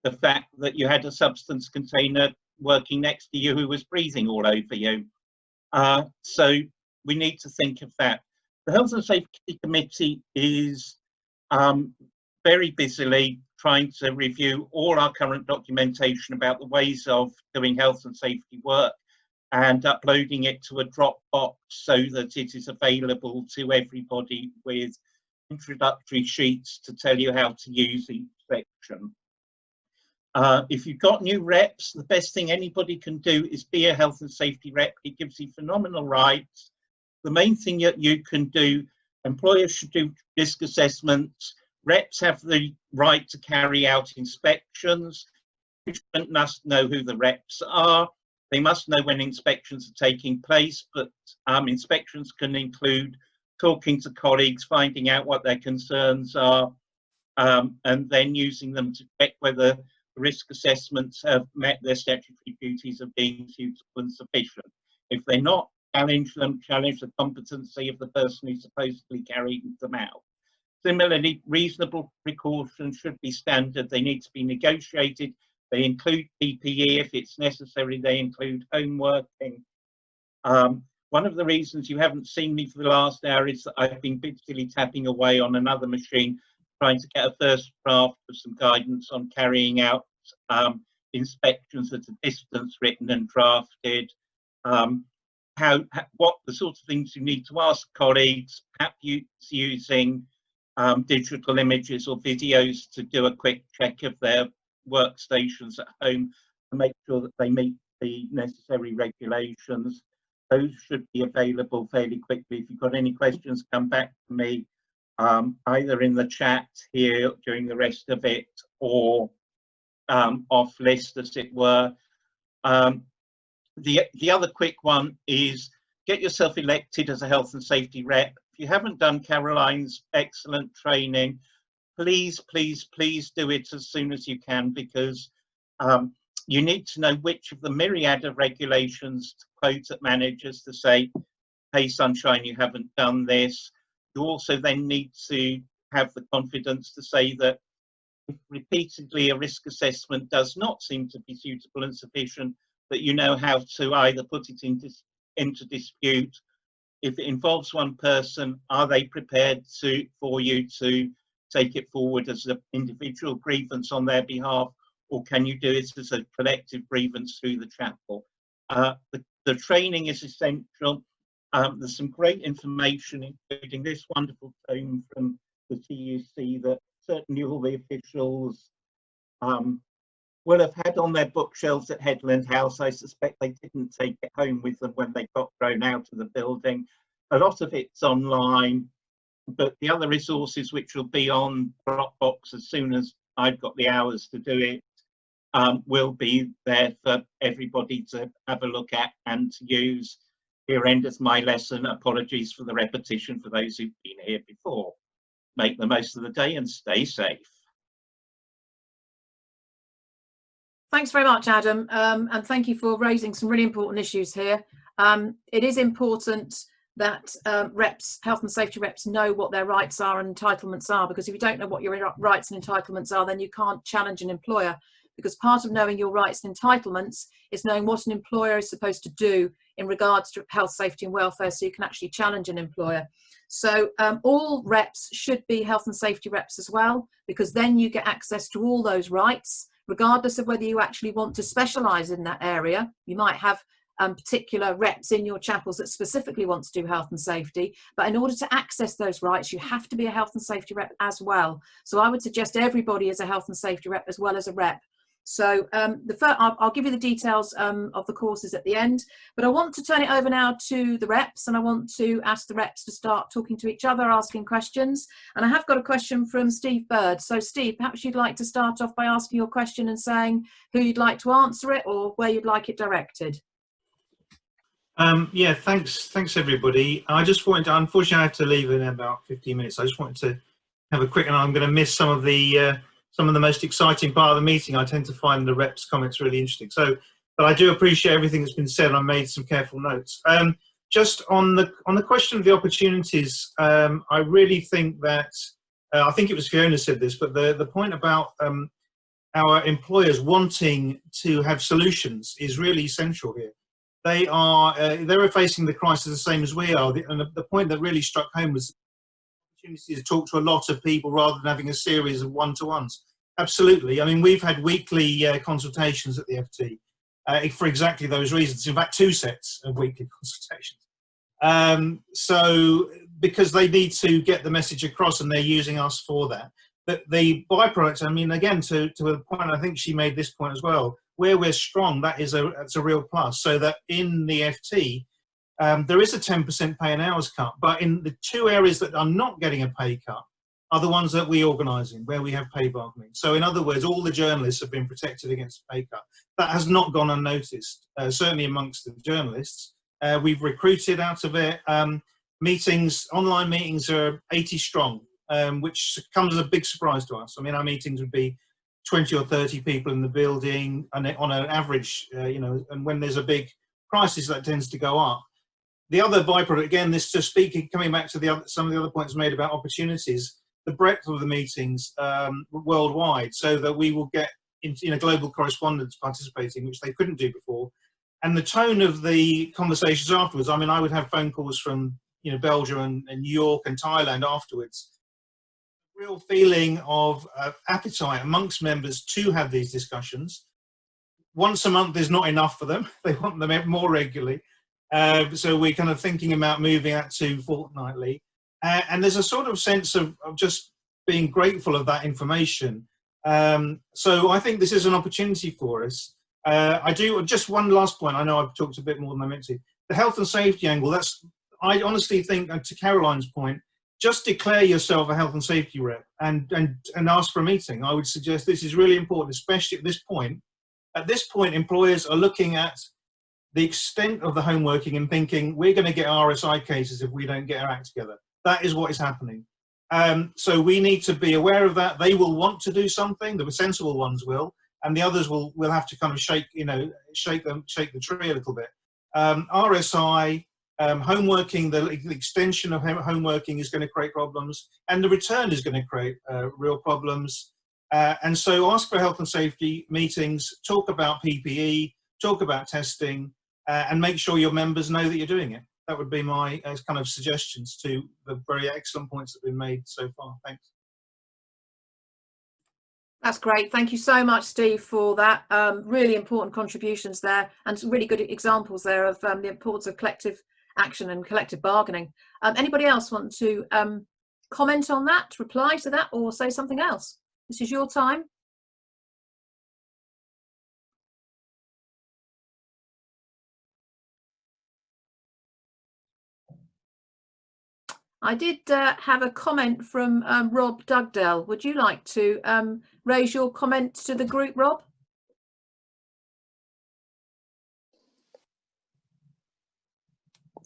the fact that you had a substance container working next to you who was breathing all over you. So we need to think of that. The Health and Safety Committee is very busily trying to review all our current documentation about the ways of doing health and safety work and uploading it to a Dropbox so that it is available to everybody with introductory sheets to tell you how to use each section. If you've got new reps, the best thing anybody can do is be a health and safety rep. It gives you phenomenal rights. The main thing that you can do, employers should do risk assessments. Reps have the right to carry out inspections. Management must know who the reps are. They must know when inspections are taking place, but inspections can include talking to colleagues, finding out what their concerns are, and then using them to check whether risk assessments have met their statutory duties of being suitable and sufficient. If they're not, challenge them, challenge the competency of the person who's supposedly carrying them out. Similarly, reasonable precautions should be standard. They need to be negotiated. They include PPE if it's necessary. They include home working. One of the reasons you haven't seen me for the last hour is that I've been busily tapping away on another machine trying to get a first draft of some guidance on carrying out inspections at a distance, written and drafted, what the sorts of things you need to ask colleagues, perhaps using digital images or videos to do a quick check of their workstations at home to make sure that they meet the necessary regulations. Those should be available fairly quickly. If you've got any questions, come back to me, either in the chat here during the rest of it, or off list, as it were. The other quick one is get yourself elected as a health and safety rep. If you haven't done Caroline's excellent training, please, please, please do it as soon as you can, because you need to know which of the myriad of regulations to quote at managers to say, hey, sunshine, you haven't done this. You also then need to have the confidence to say that if repeatedly a risk assessment does not seem to be suitable and sufficient, that you know how to either put it into dispute. If it involves one person, are they prepared for you to take it forward as an individual grievance on their behalf, or can you do it as a collective grievance through the chapel? The training is essential. There's some great information, including this wonderful tome from the TUC that certainly all the officials will have had on their bookshelves at Headland House. I suspect they didn't take it home with them when they got thrown out of the building. A lot of it's online, but the other resources which will be on Dropbox as soon as I've got the hours to do it will be there for everybody to have a look at and to use. Here endeth my lesson. Apologies for the repetition for those who've been here before. Make the most of the day and stay safe. Thanks very much, Adam, and thank you for raising some really important issues here. It is important that reps, health and safety reps, know what their rights are and entitlements are, because if you don't know what your rights and entitlements are, then you can't challenge an employer, because part of knowing your rights and entitlements is knowing what an employer is supposed to do in regards to health, safety and welfare, so you can actually challenge an employer. So all reps should be health and safety reps as well, because then you get access to all those rights, regardless of whether you actually want to specialise in that area. You might have particular reps in your chapels that specifically want to do health and safety, but in order to access those rights, you have to be a health and safety rep as well. So I would suggest everybody is a health and safety rep as well as a rep. So I'll give you the details of the courses at the end, but I want to turn it over now to the reps, and I want to ask the reps to start talking to each other, asking questions. And I have got a question from Steve Bird. So Steve, perhaps you'd like to start off by asking your question and saying who you'd like to answer it or where you'd like it directed. Yeah, thanks everybody. I just wanted to, unfortunately I have to leave in about 15 minutes. I just wanted to have a quick, and I'm going to miss some of the most exciting part of the meeting. I tend to find the reps' comments really interesting. So, but I do appreciate everything that's been said. I made some careful notes. Just on the question of the opportunities, I really think that I think it was Fiona said this, but the point about our employers wanting to have solutions is really essential here. They're facing the crisis the same as we are, and the point that really struck home was opportunity to talk to a lot of people rather than having a series of one-to-ones. Absolutely. I mean, we've had weekly consultations at the FT for exactly those reasons. In fact, 2 sets of weekly consultations. So because they need to get the message across, and they're using us for that. But the byproduct, I mean, again, to the point, I think she made this point as well, where we're strong, that's a real plus. So that in the FT, there is a 10% pay and hours cut, but in the 2 areas that are not getting a pay cut are the ones that we organise in, where we have pay bargaining. So in other words, all the journalists have been protected against a pay cut. That has not gone unnoticed, certainly amongst the journalists. We've recruited out of it. Meetings, online meetings are 80 strong, which comes as a big surprise to us. I mean, our meetings would be 20 or 30 people in the building, and on an average, you know, and when there's a big crisis, that tends to go up. The other byproduct, again, this just speaking, coming back to some of the other points made about opportunities, the breadth of the meetings worldwide, so that we will get global correspondents participating, which they couldn't do before. And the tone of the conversations afterwards, I mean, I would have phone calls from, you know, Belgium and New York and Thailand afterwards. Real feeling of appetite amongst members to have these discussions. Once a month is not enough for them. They want them more regularly. So we're kind of thinking about moving that to fortnightly. And there's a sort of sense of just being grateful of that information. So I think this is an opportunity for us. I do, just one last point, I know I've talked a bit more than I meant to. The health and safety angle, I honestly think, to Caroline's point, just declare yourself a health and safety rep and ask for a meeting. I would suggest this is really important, especially at this point. At this point, employers are looking at the extent of the home working and thinking, we're going to get RSI cases if we don't get our act together. That is what is happening. So we need to be aware of that. They will want to do something, the sensible ones will, and the others will have to kind of shake the tree a little bit. RSI, home working, the extension of home working is going to create problems, and the return is going to create real problems. And so ask for health and safety meetings, talk about PPE, talk about testing, and make sure your members know that you're doing it. That would be my kind of suggestions to the very excellent points that have been made so far. Thanks. That's great. Thank you so much, Steve, for that. Really important contributions there, and some really good examples there of the importance of collective action and collective bargaining. Anybody else want to comment on that, reply to that, or say something else? This is your time. I did have a comment from Rob Dugdale. Would you like to raise your comment to the group, Rob?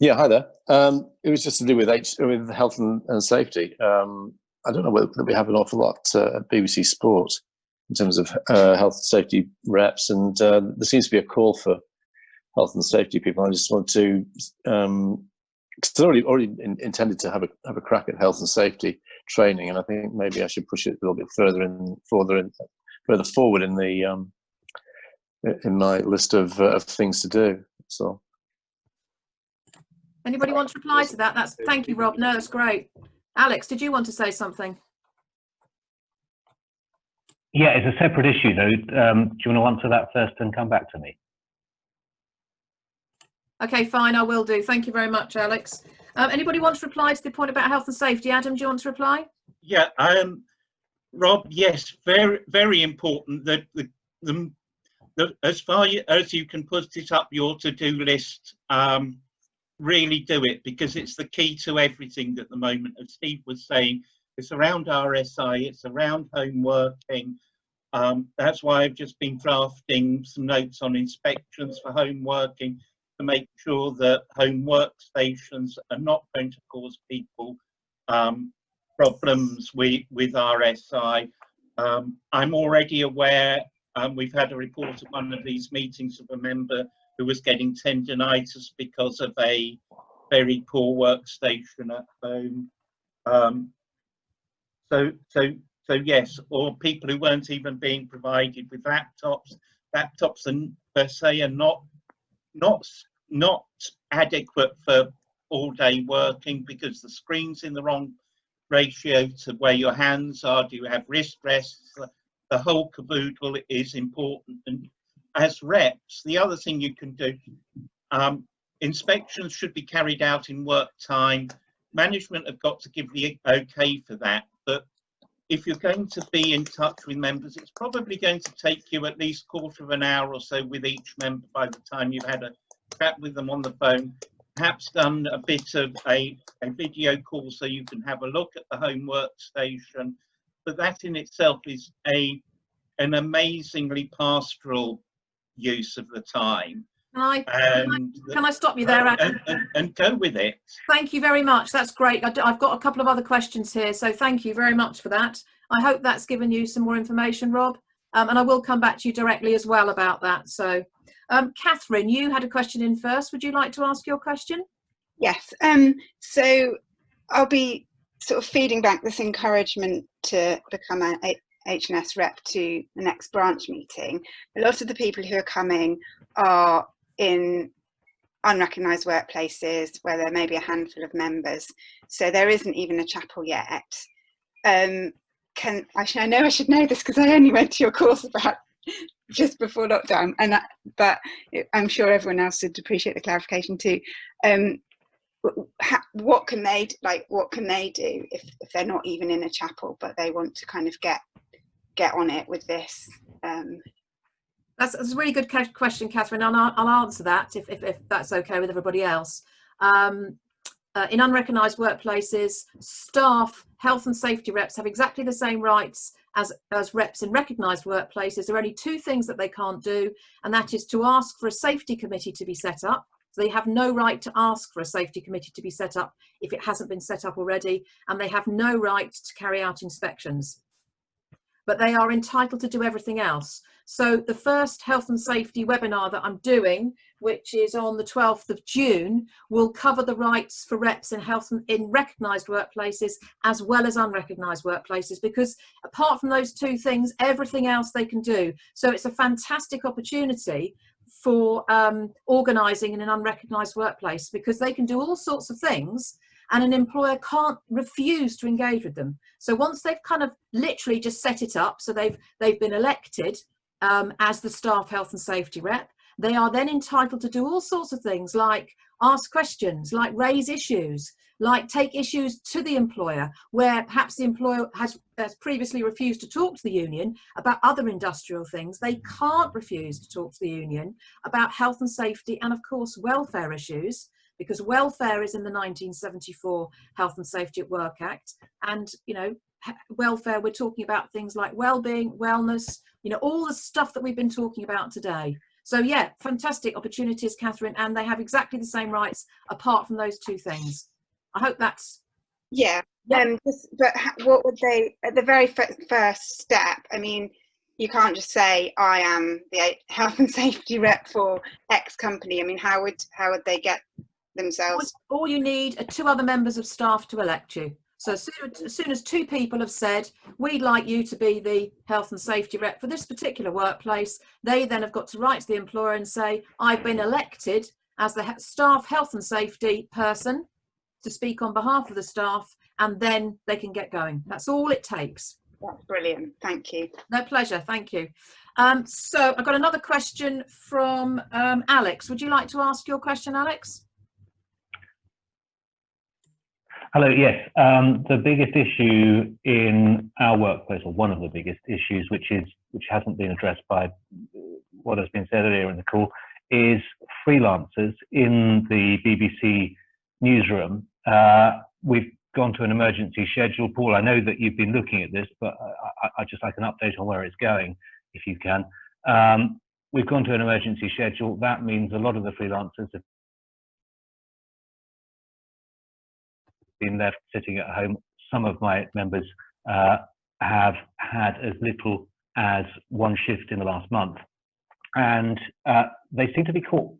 Yeah, hi there. It was just to do with health and safety. I don't know whether we have an awful lot at BBC Sport in terms of health and safety reps, and there seems to be a call for health and safety people. I just want to, because I already intended to have a crack at health and safety training, and I think maybe I should push it a little bit further forward in the in my list of things to do. So. Anybody want to reply to that? Thank you, Rob. No, that's great. Alex, did you want to say something? Yeah, it's a separate issue though. Do you want to answer that first and come back to me? Okay, fine, I will do. Thank you very much, Alex. Anybody want to reply to the point about health and safety? Adam, do you want to reply? Yeah, Rob, yes, very, very important that as far as you can put it up your to-do list, really do it, because it's the key to everything at the moment. As Steve was saying, it's around RSI, it's around home working. That's why I've just been drafting some notes on inspections for home working to make sure that home workstations are not going to cause people problems with RSI. I'm already aware, we've had a report at one of these meetings of a member who was getting tendinitis because of a very poor workstation at home. So yes, or people who weren't even being provided with laptops. Laptops per se are not adequate for all-day working because the screen's in the wrong ratio to where your hands are. Do you have wrist rests? The whole caboodle is important. And as reps, the other thing you can do, inspections should be carried out in work time. Management have got to give the okay for that, but if you're going to be in touch with members, it's probably going to take you at least a quarter of an hour or so with each member by the time you've had a chat with them on the phone, perhaps done a bit of a video call so you can have a look at the home workstation. But that in itself is an amazingly pastoral use of the time. Can I stop you there, Adam? And go with it. Thank you very much. That's great. I've got a couple of other questions here, so thank you very much for that. I hope that's given you some more information, Rob, and I will come back to you directly as well about that. So, Catherine, you had a question in first. Would you like to ask your question? Yes. So I'll be sort of feeding back this encouragement to become an H&S rep to the next branch meeting. A lot of the people who are coming are in unrecognised workplaces where there may be a handful of members, so there isn't even a chapel yet. Actually, I know I should know this because I only went to your course about just before lockdown, but I'm sure everyone else would appreciate the clarification too. what can they do if they're not even in a chapel, but they want to kind of get on it with this? That's a really good question, Catherine. I'll answer that if that's okay with everybody else. In unrecognised workplaces, staff, health and safety reps have exactly the same rights as reps in recognised workplaces. There are only two things that they can't do, and that is to ask for a safety committee to be set up. So they have no right to ask for a safety committee to be set up if it hasn't been set up already, and they have no right to carry out inspections. But they are entitled to do everything else. So the first health and safety webinar that I'm doing, which is on the 12th of June, will cover the rights for reps in in recognised workplaces as well as unrecognised workplaces, because apart from those two things, everything else they can do. So it's a fantastic opportunity for organising in an unrecognised workplace, because they can do all sorts of things and an employer can't refuse to engage with them. So once they've kind of literally just set it up, so they've been elected as the staff health and safety rep, they are then entitled to do all sorts of things like ask questions, like raise issues, like take issues to the employer, where perhaps the employer has previously refused to talk to the union about other industrial things. They can't refuse to talk to the union about health and safety and, of course, welfare issues, because welfare is in the 1974 Health and Safety at Work Act. And, you know, welfare, we're talking about things like well-being, wellness, you know, all the stuff that we've been talking about today. So yeah, fantastic opportunities, Catherine, and they have exactly the same rights apart from those two things. I hope that's... Yeah, but what would they, at the very first step, I mean, you can't just say, I am the health and safety rep for X company. I mean, how would they get themselves? All you need are two other members of staff to elect you. So as soon as two people have said, we'd like you to be the health and safety rep for this particular workplace, they then have got to write to the employer and say, I've been elected as the staff health and safety person to speak on behalf of the staff, and then they can get going. That's all it takes. That's brilliant. Thank you. No, pleasure. Thank you. So I've got another question from Alex. Would you like to ask your question, Alex? Hello, yes. The biggest issue in our workplace, or one of the biggest issues, which hasn't been addressed by what has been said earlier in the call, is freelancers in the BBC newsroom. We've gone to an emergency schedule. Paul, I know that you've been looking at this, but I'd just like an update on where it's going, if you can. We've gone to an emergency schedule. That means a lot of the freelancers have been left sitting at home. Some of my members have had as little as one shift in the last month, and they seem to be caught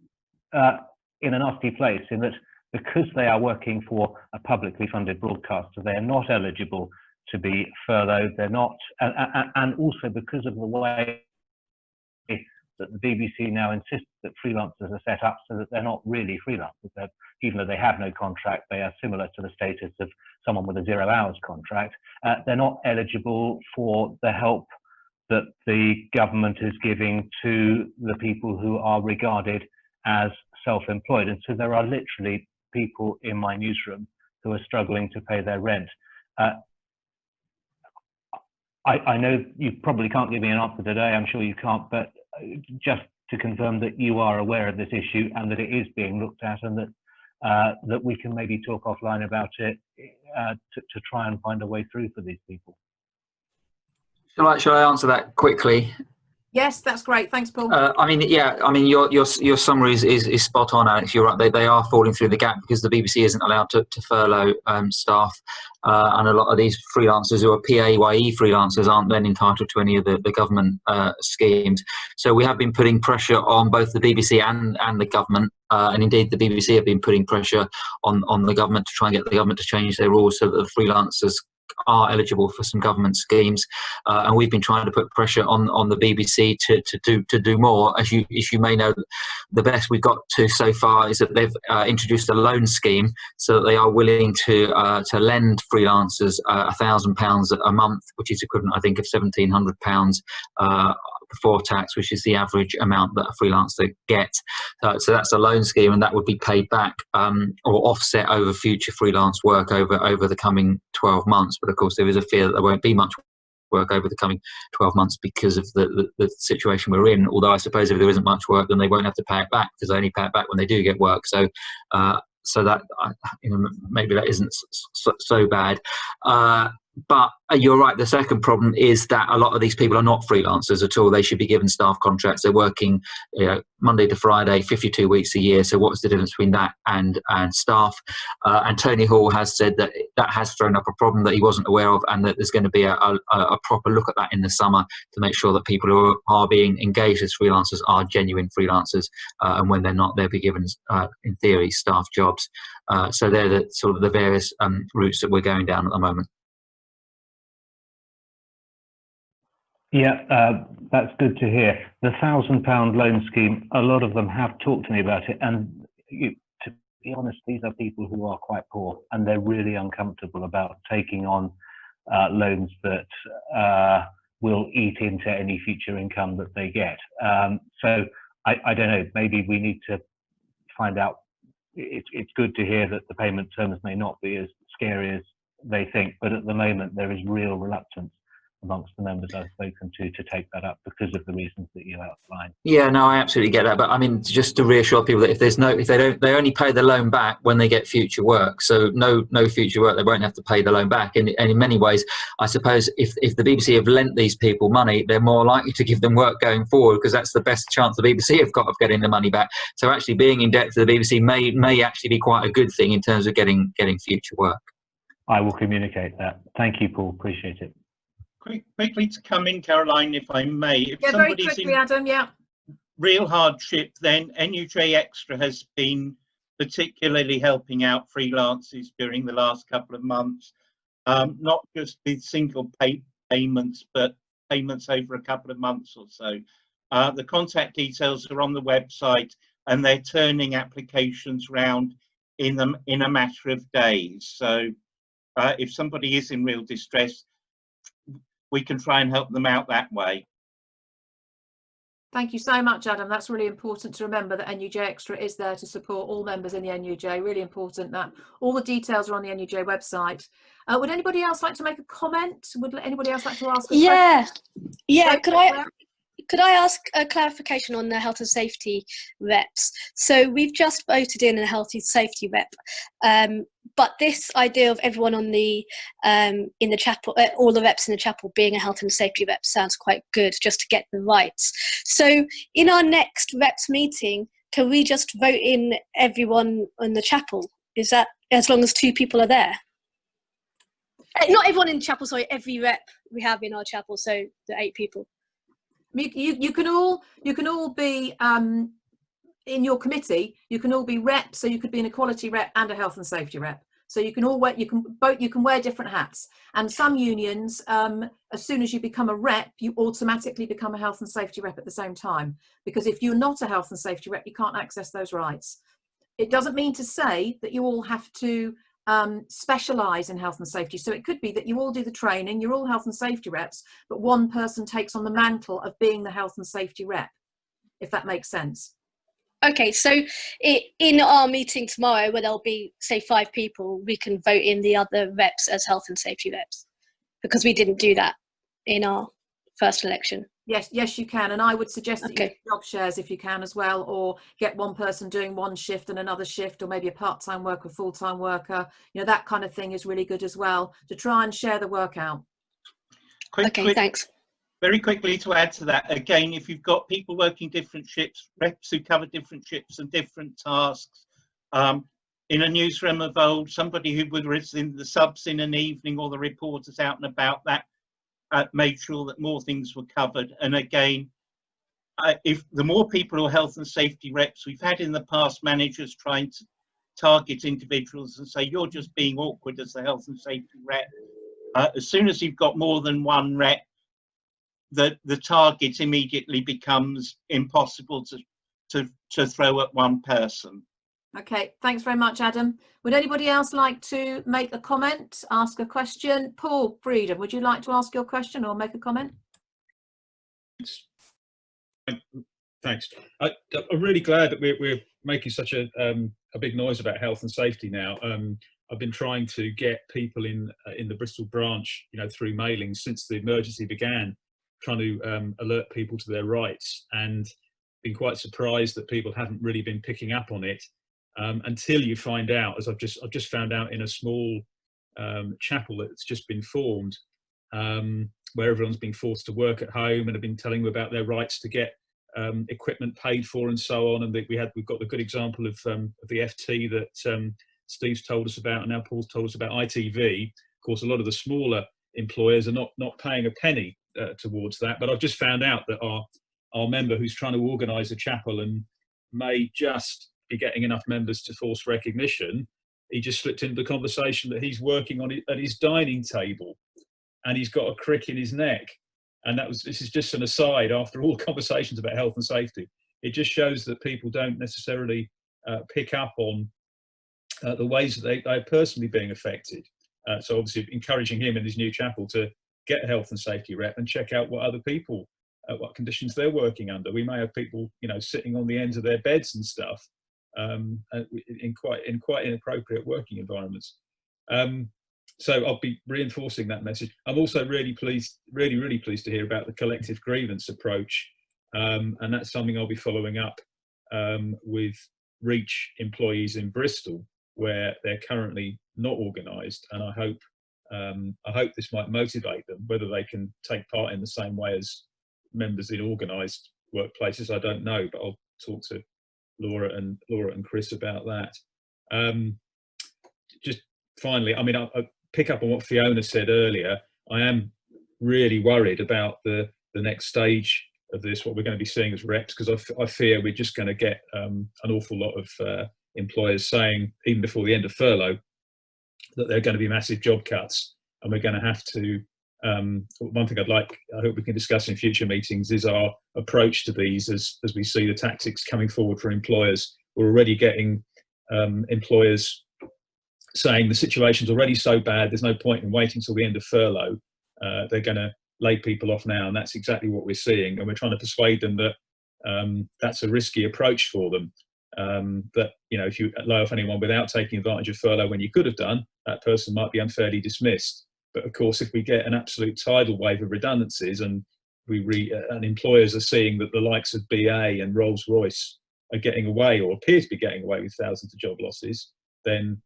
in a nasty place, in that because they are working for a publicly funded broadcaster, they are not eligible to be furloughed. They're not, and also because of the way that the BBC now insists that freelancers are set up so that they're not really freelancers. Even though they have no contract, they are similar to the status of someone with a 0 hours contract. They're not eligible for the help that the government is giving to the people who are regarded as self-employed. And so there are literally people in my newsroom who are struggling to pay their rent. I know you probably can't give me an answer today, I'm sure you can't, but just to confirm that you are aware of this issue and that it is being looked at, and that we can maybe talk offline about it to try and find a way through for these people. Shall I answer that quickly? Yes, that's great. Thanks, Paul. I mean, yeah. I mean, your summary is spot on, Alex. You're right. They are falling through the gap because the BBC isn't allowed to furlough staff, and a lot of these freelancers who are PAYE freelancers aren't then entitled to any of the government schemes. So we have been putting pressure on both the BBC and the government, and indeed the BBC have been putting pressure on the government to try and get the government to change their rules so that the freelancers are eligible for some government schemes, and we've been trying to put pressure on the BBC to do more. As you may know, the best we've got to so far is that they've introduced a loan scheme so that they are willing to lend freelancers £1,000 a month, which is equivalent, I think, of £1,700 before tax, which is the average amount that a freelancer gets. So that's a loan scheme, and that would be paid back or offset over future freelance work over the coming 12 months. But of course, there is a fear that there won't be much work over the coming 12 months because of the situation we're in. Although I suppose if there isn't much work, then they won't have to pay it back, because they only pay it back when they do get work. So that maybe that isn't so bad. But you're right. The second problem is that a lot of these people are not freelancers at all. They should be given staff contracts. They're working, Monday to Friday, 52 weeks a year. So what's the difference between that and staff? And Tony Hall has said that has thrown up a problem that he wasn't aware of, and that there's going to be a proper look at that in the summer to make sure that people who are being engaged as freelancers are genuine freelancers, and when they're not, they'll be given, in theory, staff jobs. So they're the sort of the various routes that we're going down at the moment. Yeah, that's good to hear. The £1,000 loan scheme, a lot of them have talked to me about it, and to be honest, these are people who are quite poor, and they're really uncomfortable about taking on loans that will eat into any future income that they get. So I don't know, maybe we need to find out. It's good to hear that the payment terms may not be as scary as they think, but at the moment there is real reluctance amongst the members I've spoken to take that up because of the reasons that you outlined. Yeah, no, I absolutely get that. But I mean, just to reassure people that they only pay the loan back when they get future work. So no future work, they won't have to pay the loan back. And in many ways, I suppose if the BBC have lent these people money, they're more likely to give them work going forward, because that's the best chance the BBC have got of getting the money back. So actually being in debt to the BBC may actually be quite a good thing in terms of getting future work. I will communicate that. Thank you, Paul. Appreciate it. Quickly to come in, Caroline, if I may. If very quickly, Adam, real hardship, then NUJ Extra has been particularly helping out freelancers during the last couple of months, not just with single payments, but payments over a couple of months or so. The contact details are on the website, and they're turning applications round in a matter of days. So if somebody is in real distress, we can try and help them out that way. Thank you so much, Adam. That's really important to remember, that NUJ Extra is there to support all members in the NUJ. Really important that all the details are on the NUJ website. Would anybody else like to make a comment? Would anybody else like to ask a question? Yeah. Could I ask a clarification on the health and safety reps? So we've just voted in a health and safety rep, but this idea of everyone on the in the chapel, all the reps in the chapel being a health and safety rep sounds quite good, just to get the rights. So in our next reps meeting, can we just vote in everyone in the chapel? Is that, as long as 2 people are there? Not everyone in the chapel, sorry, every rep we have in our chapel, so the 8 people. You can all be in your committee. You can all be reps, so you could be an equality rep and a health and safety rep. So you can all wear, you can wear different hats. And some unions, as soon as you become a rep, you automatically become a health and safety rep at the same time. Because if you're not a health and safety rep, you can't access those rights. It doesn't mean to say that you all have to specialise in health and safety. So it could be that you all do the training, you're all health and safety reps, but one person takes on the mantle of being the health and safety rep, if that makes sense. Okay, so in our meeting tomorrow, where there'll be, say, 5 people, we can vote in the other reps as health and safety reps, because we didn't do that in our first election. Yes, you can. And I would suggest that you Okay. do job shares if you can as well, or get one person doing one shift and another shift, or maybe a part-time worker, full-time worker. You know, that kind of thing is really good as well, to try and share the work out. Okay, thanks. Very quickly to add to that, again, if you've got people working different shifts, reps who cover different shifts and different tasks, in a newsroom of old, somebody who was in the subs in an evening, or the reporters out and about, that made sure that more things were covered. And again, if the more people who are health and safety reps, we've had in the past managers trying to target individuals and say, you're just being awkward as the health and safety rep. As soon as you've got more than one rep, the target immediately becomes impossible to throw at one person. Okay, thanks very much, Adam. Would anybody else like to make a comment, ask a question? Paul Freedom, would you like to ask your question or make a comment? Thanks. I'm really glad that we're making such a big noise about health and safety now. I've been trying to get people in the Bristol branch, through mailings since the emergency began, trying to alert people to their rights, and been quite surprised that people haven't really been picking up on it until you find out, as I've just found out in a small chapel that's just been formed, where everyone's been forced to work at home and have been telling them about their rights to get equipment paid for and so on. And we've got the good example of the FT that Steve's told us about, and now Paul's told us about ITV. Of course, a lot of the smaller employers are not paying a penny towards that. But I've just found out that our member who's trying to organise a chapel and may just be getting enough members to force recognition, he just slipped into the conversation that he's working at his dining table and he's got a crick in his neck. And this is just an aside after all conversations about health and safety. It just shows that people don't necessarily pick up on the ways that they're personally being affected. So obviously encouraging him in his new chapel to get a health and safety rep and check out what other people, what conditions they're working under. We may have people, sitting on the ends of their beds and stuff in quite inappropriate working environments. So I'll be reinforcing that message. I'm also really pleased to hear about the collective grievance approach, and that's something I'll be following up with Reach employees in Bristol, where they're currently not organised, and I hope this might motivate them. Whether they can take part in the same way as members in organised workplaces, I don't know, but I'll talk to Laura and Chris about that. Just finally, I mean, I pick up on what Fiona said earlier. I am really worried about the next stage of this, what we're going to be seeing as reps, because I fear we're just going to get an awful lot of employers saying, even before the end of furlough, that there are going to be massive job cuts, and we're going to have to. One thing I hope we can discuss in future meetings is our approach to these as we see the tactics coming forward for employers. We're already getting employers saying the situation's already so bad, there's no point in waiting until the end of furlough. They're going to lay people off now, and that's exactly what we're seeing. And we're trying to persuade them that that's a risky approach for them. That if you lay off anyone without taking advantage of furlough when you could have done, that person might be unfairly dismissed. But of course, if we get an absolute tidal wave of redundancies, and and employers are seeing that the likes of BA and Rolls-Royce are getting away, or appear to be getting away, with thousands of job losses, then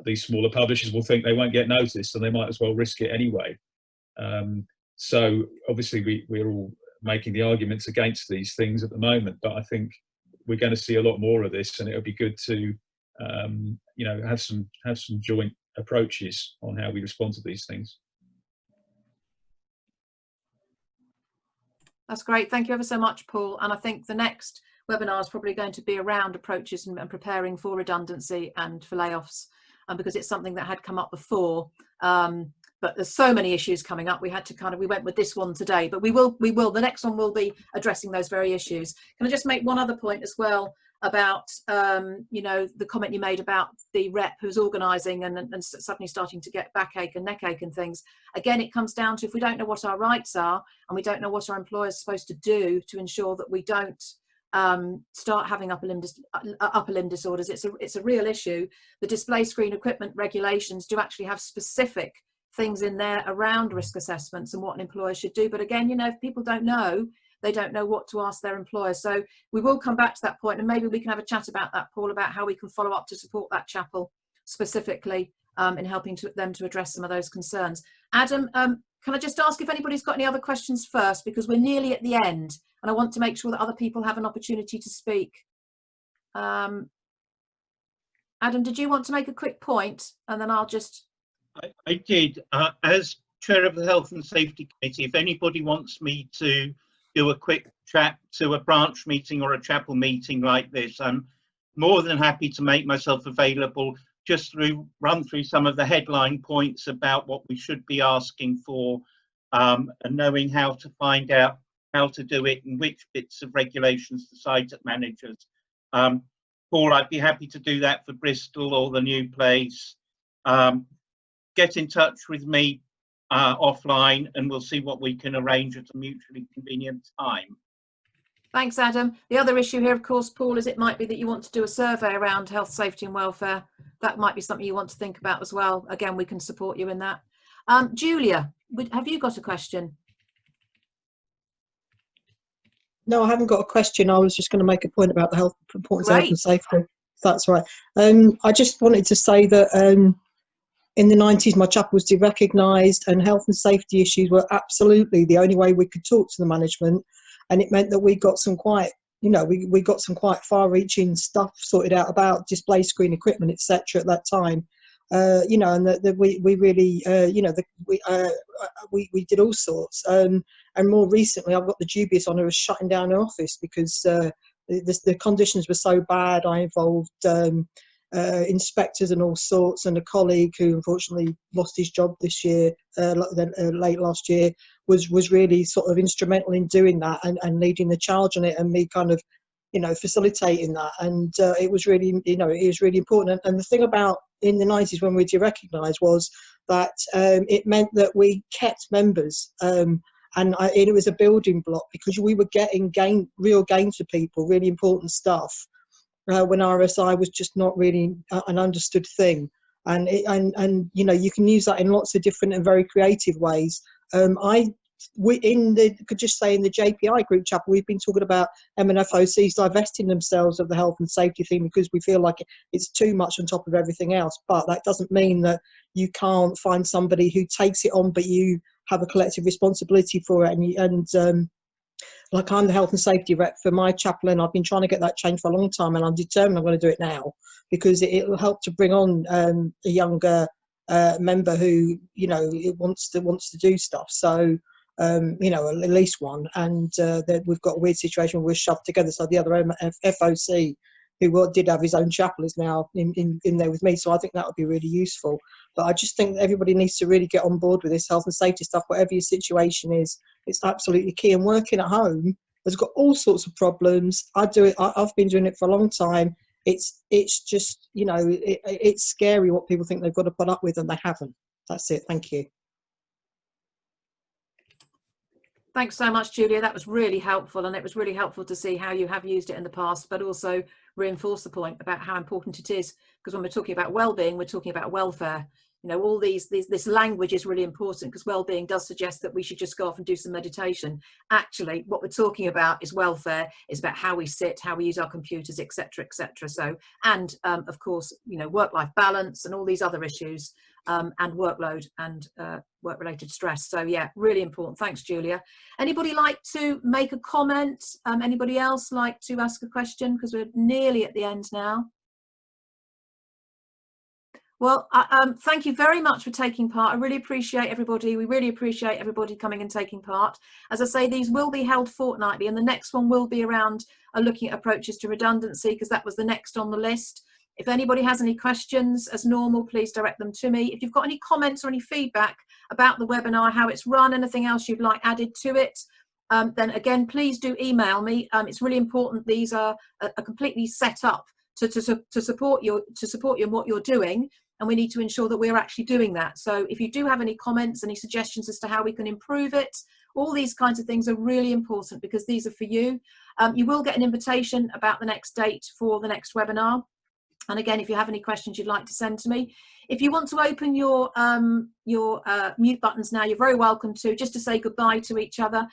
these smaller publishers will think they won't get noticed, and they might as well risk it anyway. So obviously we're all making the arguments against these things at the moment, but I think we're going to see a lot more of this, and it'll be good to have some joint approaches on how we respond to these things. That's great. Thank you ever so much, Paul. And I think the next webinar is probably going to be around approaches and preparing for redundancy and for layoffs, because it's something that had come up before. But there's so many issues coming up. We had to we went with this one today, but we will, the next one will be addressing those very issues. Can I just make one other point as well about, the comment you made about the rep who's organising and suddenly starting to get backache and neckache and things. Again, it comes down to, if we don't know what our rights are and we don't know what our employer's supposed to do to ensure that we don't start having upper limb disorders, it's a real issue. The display screen equipment regulations do actually have specific things in there around risk assessments and what an employer should do. But again, if people don't know, they don't know what to ask their employer. So we will come back to that point, and maybe we can have a chat about that, Paul, about how we can follow up to support that chapel specifically in helping them to address some of those concerns. Adam, can I just ask if anybody's got any other questions first, because we're nearly at the end and I want to make sure that other people have an opportunity to speak. Adam, did you want to make a quick point, and then I'll just... I did. As chair of the Health and Safety Committee, if anybody wants me to do a quick chat to a branch meeting or a chapel meeting like this, I'm more than happy to make myself available, just run through some of the headline points about what we should be asking for, and knowing how to find out how to do it and which bits of regulations to cite at managers. Paul, I'd be happy to do that for Bristol or the new place. Get in touch with me offline, and we'll see what we can arrange at a mutually convenient time. Thanks, Adam. The other issue here, of course, Paul, is it might be that you want to do a survey around health, safety and welfare. That might be something you want to think about as well. Again, we can support you in that. Julia, have you got a question? No, I haven't got a question. I was just going to make a point about the importance of health and safety. If that's right. I just wanted to say that in the 90s, my chapel was derecognised, and health and safety issues were absolutely the only way we could talk to the management. And it meant that we got some quite, you know, we got some quite far-reaching stuff sorted out about display screen equipment, etc. at that time. You know, and that we really, you know, we did all sorts. And more recently, I've got the dubious honour of shutting down an office because the conditions were so bad. I involved inspectors and all sorts, and a colleague who unfortunately lost his job this year, late last year, was really sort of instrumental in doing that and leading the charge on it, and me kind of, you know, facilitating that. And it was really, you know, it was really important. And the thing about in the 90s when we derecognised was that it meant that we kept members. And it was a building block because we were getting real gain for people, really important stuff. When RSI was just not really an understood thing, and you know, you can use that in lots of different and very creative ways. Could just say in the JPI group chapel, we've been talking about MNFOCs divesting themselves of the health and safety thing because we feel like it's too much on top of everything else. But that doesn't mean that you can't find somebody who takes it on, but you have a collective responsibility for it. And like, I'm the health and safety rep for my chapel, and I've been trying to get that changed for a long time, and I'm determined I'm going to do it now because it will help to bring on a younger member who, you know, wants to do stuff. So you know, at least one. And we've got a weird situation where we're shoved together. So the other FOC, who did have his own chapel, is now in there with me. So I think that would be really useful. But I just think that everybody needs to really get on board with this health and safety stuff, whatever your situation is. It's absolutely key. And working at home has got all sorts of problems. I've been doing it for a long time. It's just, you know, it's scary what people think they've got to put up with, and they haven't. That's it. Thank you. Thanks so much, Julia. That was really helpful, and it was really helpful to see how you have used it in the past, but also reinforce the point about how important it is, because when we're talking about well-being, we're talking about welfare. You know, all this language is really important, because well-being does suggest that we should just go off and do some meditation. Actually, what we're talking about is welfare. It's about how we sit, how we use our computers, etc., etc. So, and of course, you know, work-life balance and all these other issues, and workload and work-related stress. So yeah, really important. Thanks, Julia. Anybody like to make a comment? Anybody else like to ask a question? Because we're nearly at the end now. Well, thank you very much for taking part. I really appreciate everybody. We really appreciate everybody coming and taking part. As I say, these will be held fortnightly, and the next one will be around looking at approaches to redundancy, because that was the next on the list. If anybody has any questions, as normal, please direct them to me. If you've got any comments or any feedback about the webinar, how it's run, anything else you'd like added to it, then again, please do email me. It's really important. These are completely set up to support you in what you're doing, and we need to ensure that we're actually doing that. So if you do have any comments, any suggestions as to how we can improve it, all these kinds of things are really important, because these are for you. You will get an invitation about the next date for the next webinar. And again, if you have any questions you'd like to send to me, if you want to open your mute buttons now, you're very welcome to, just to say goodbye to each other.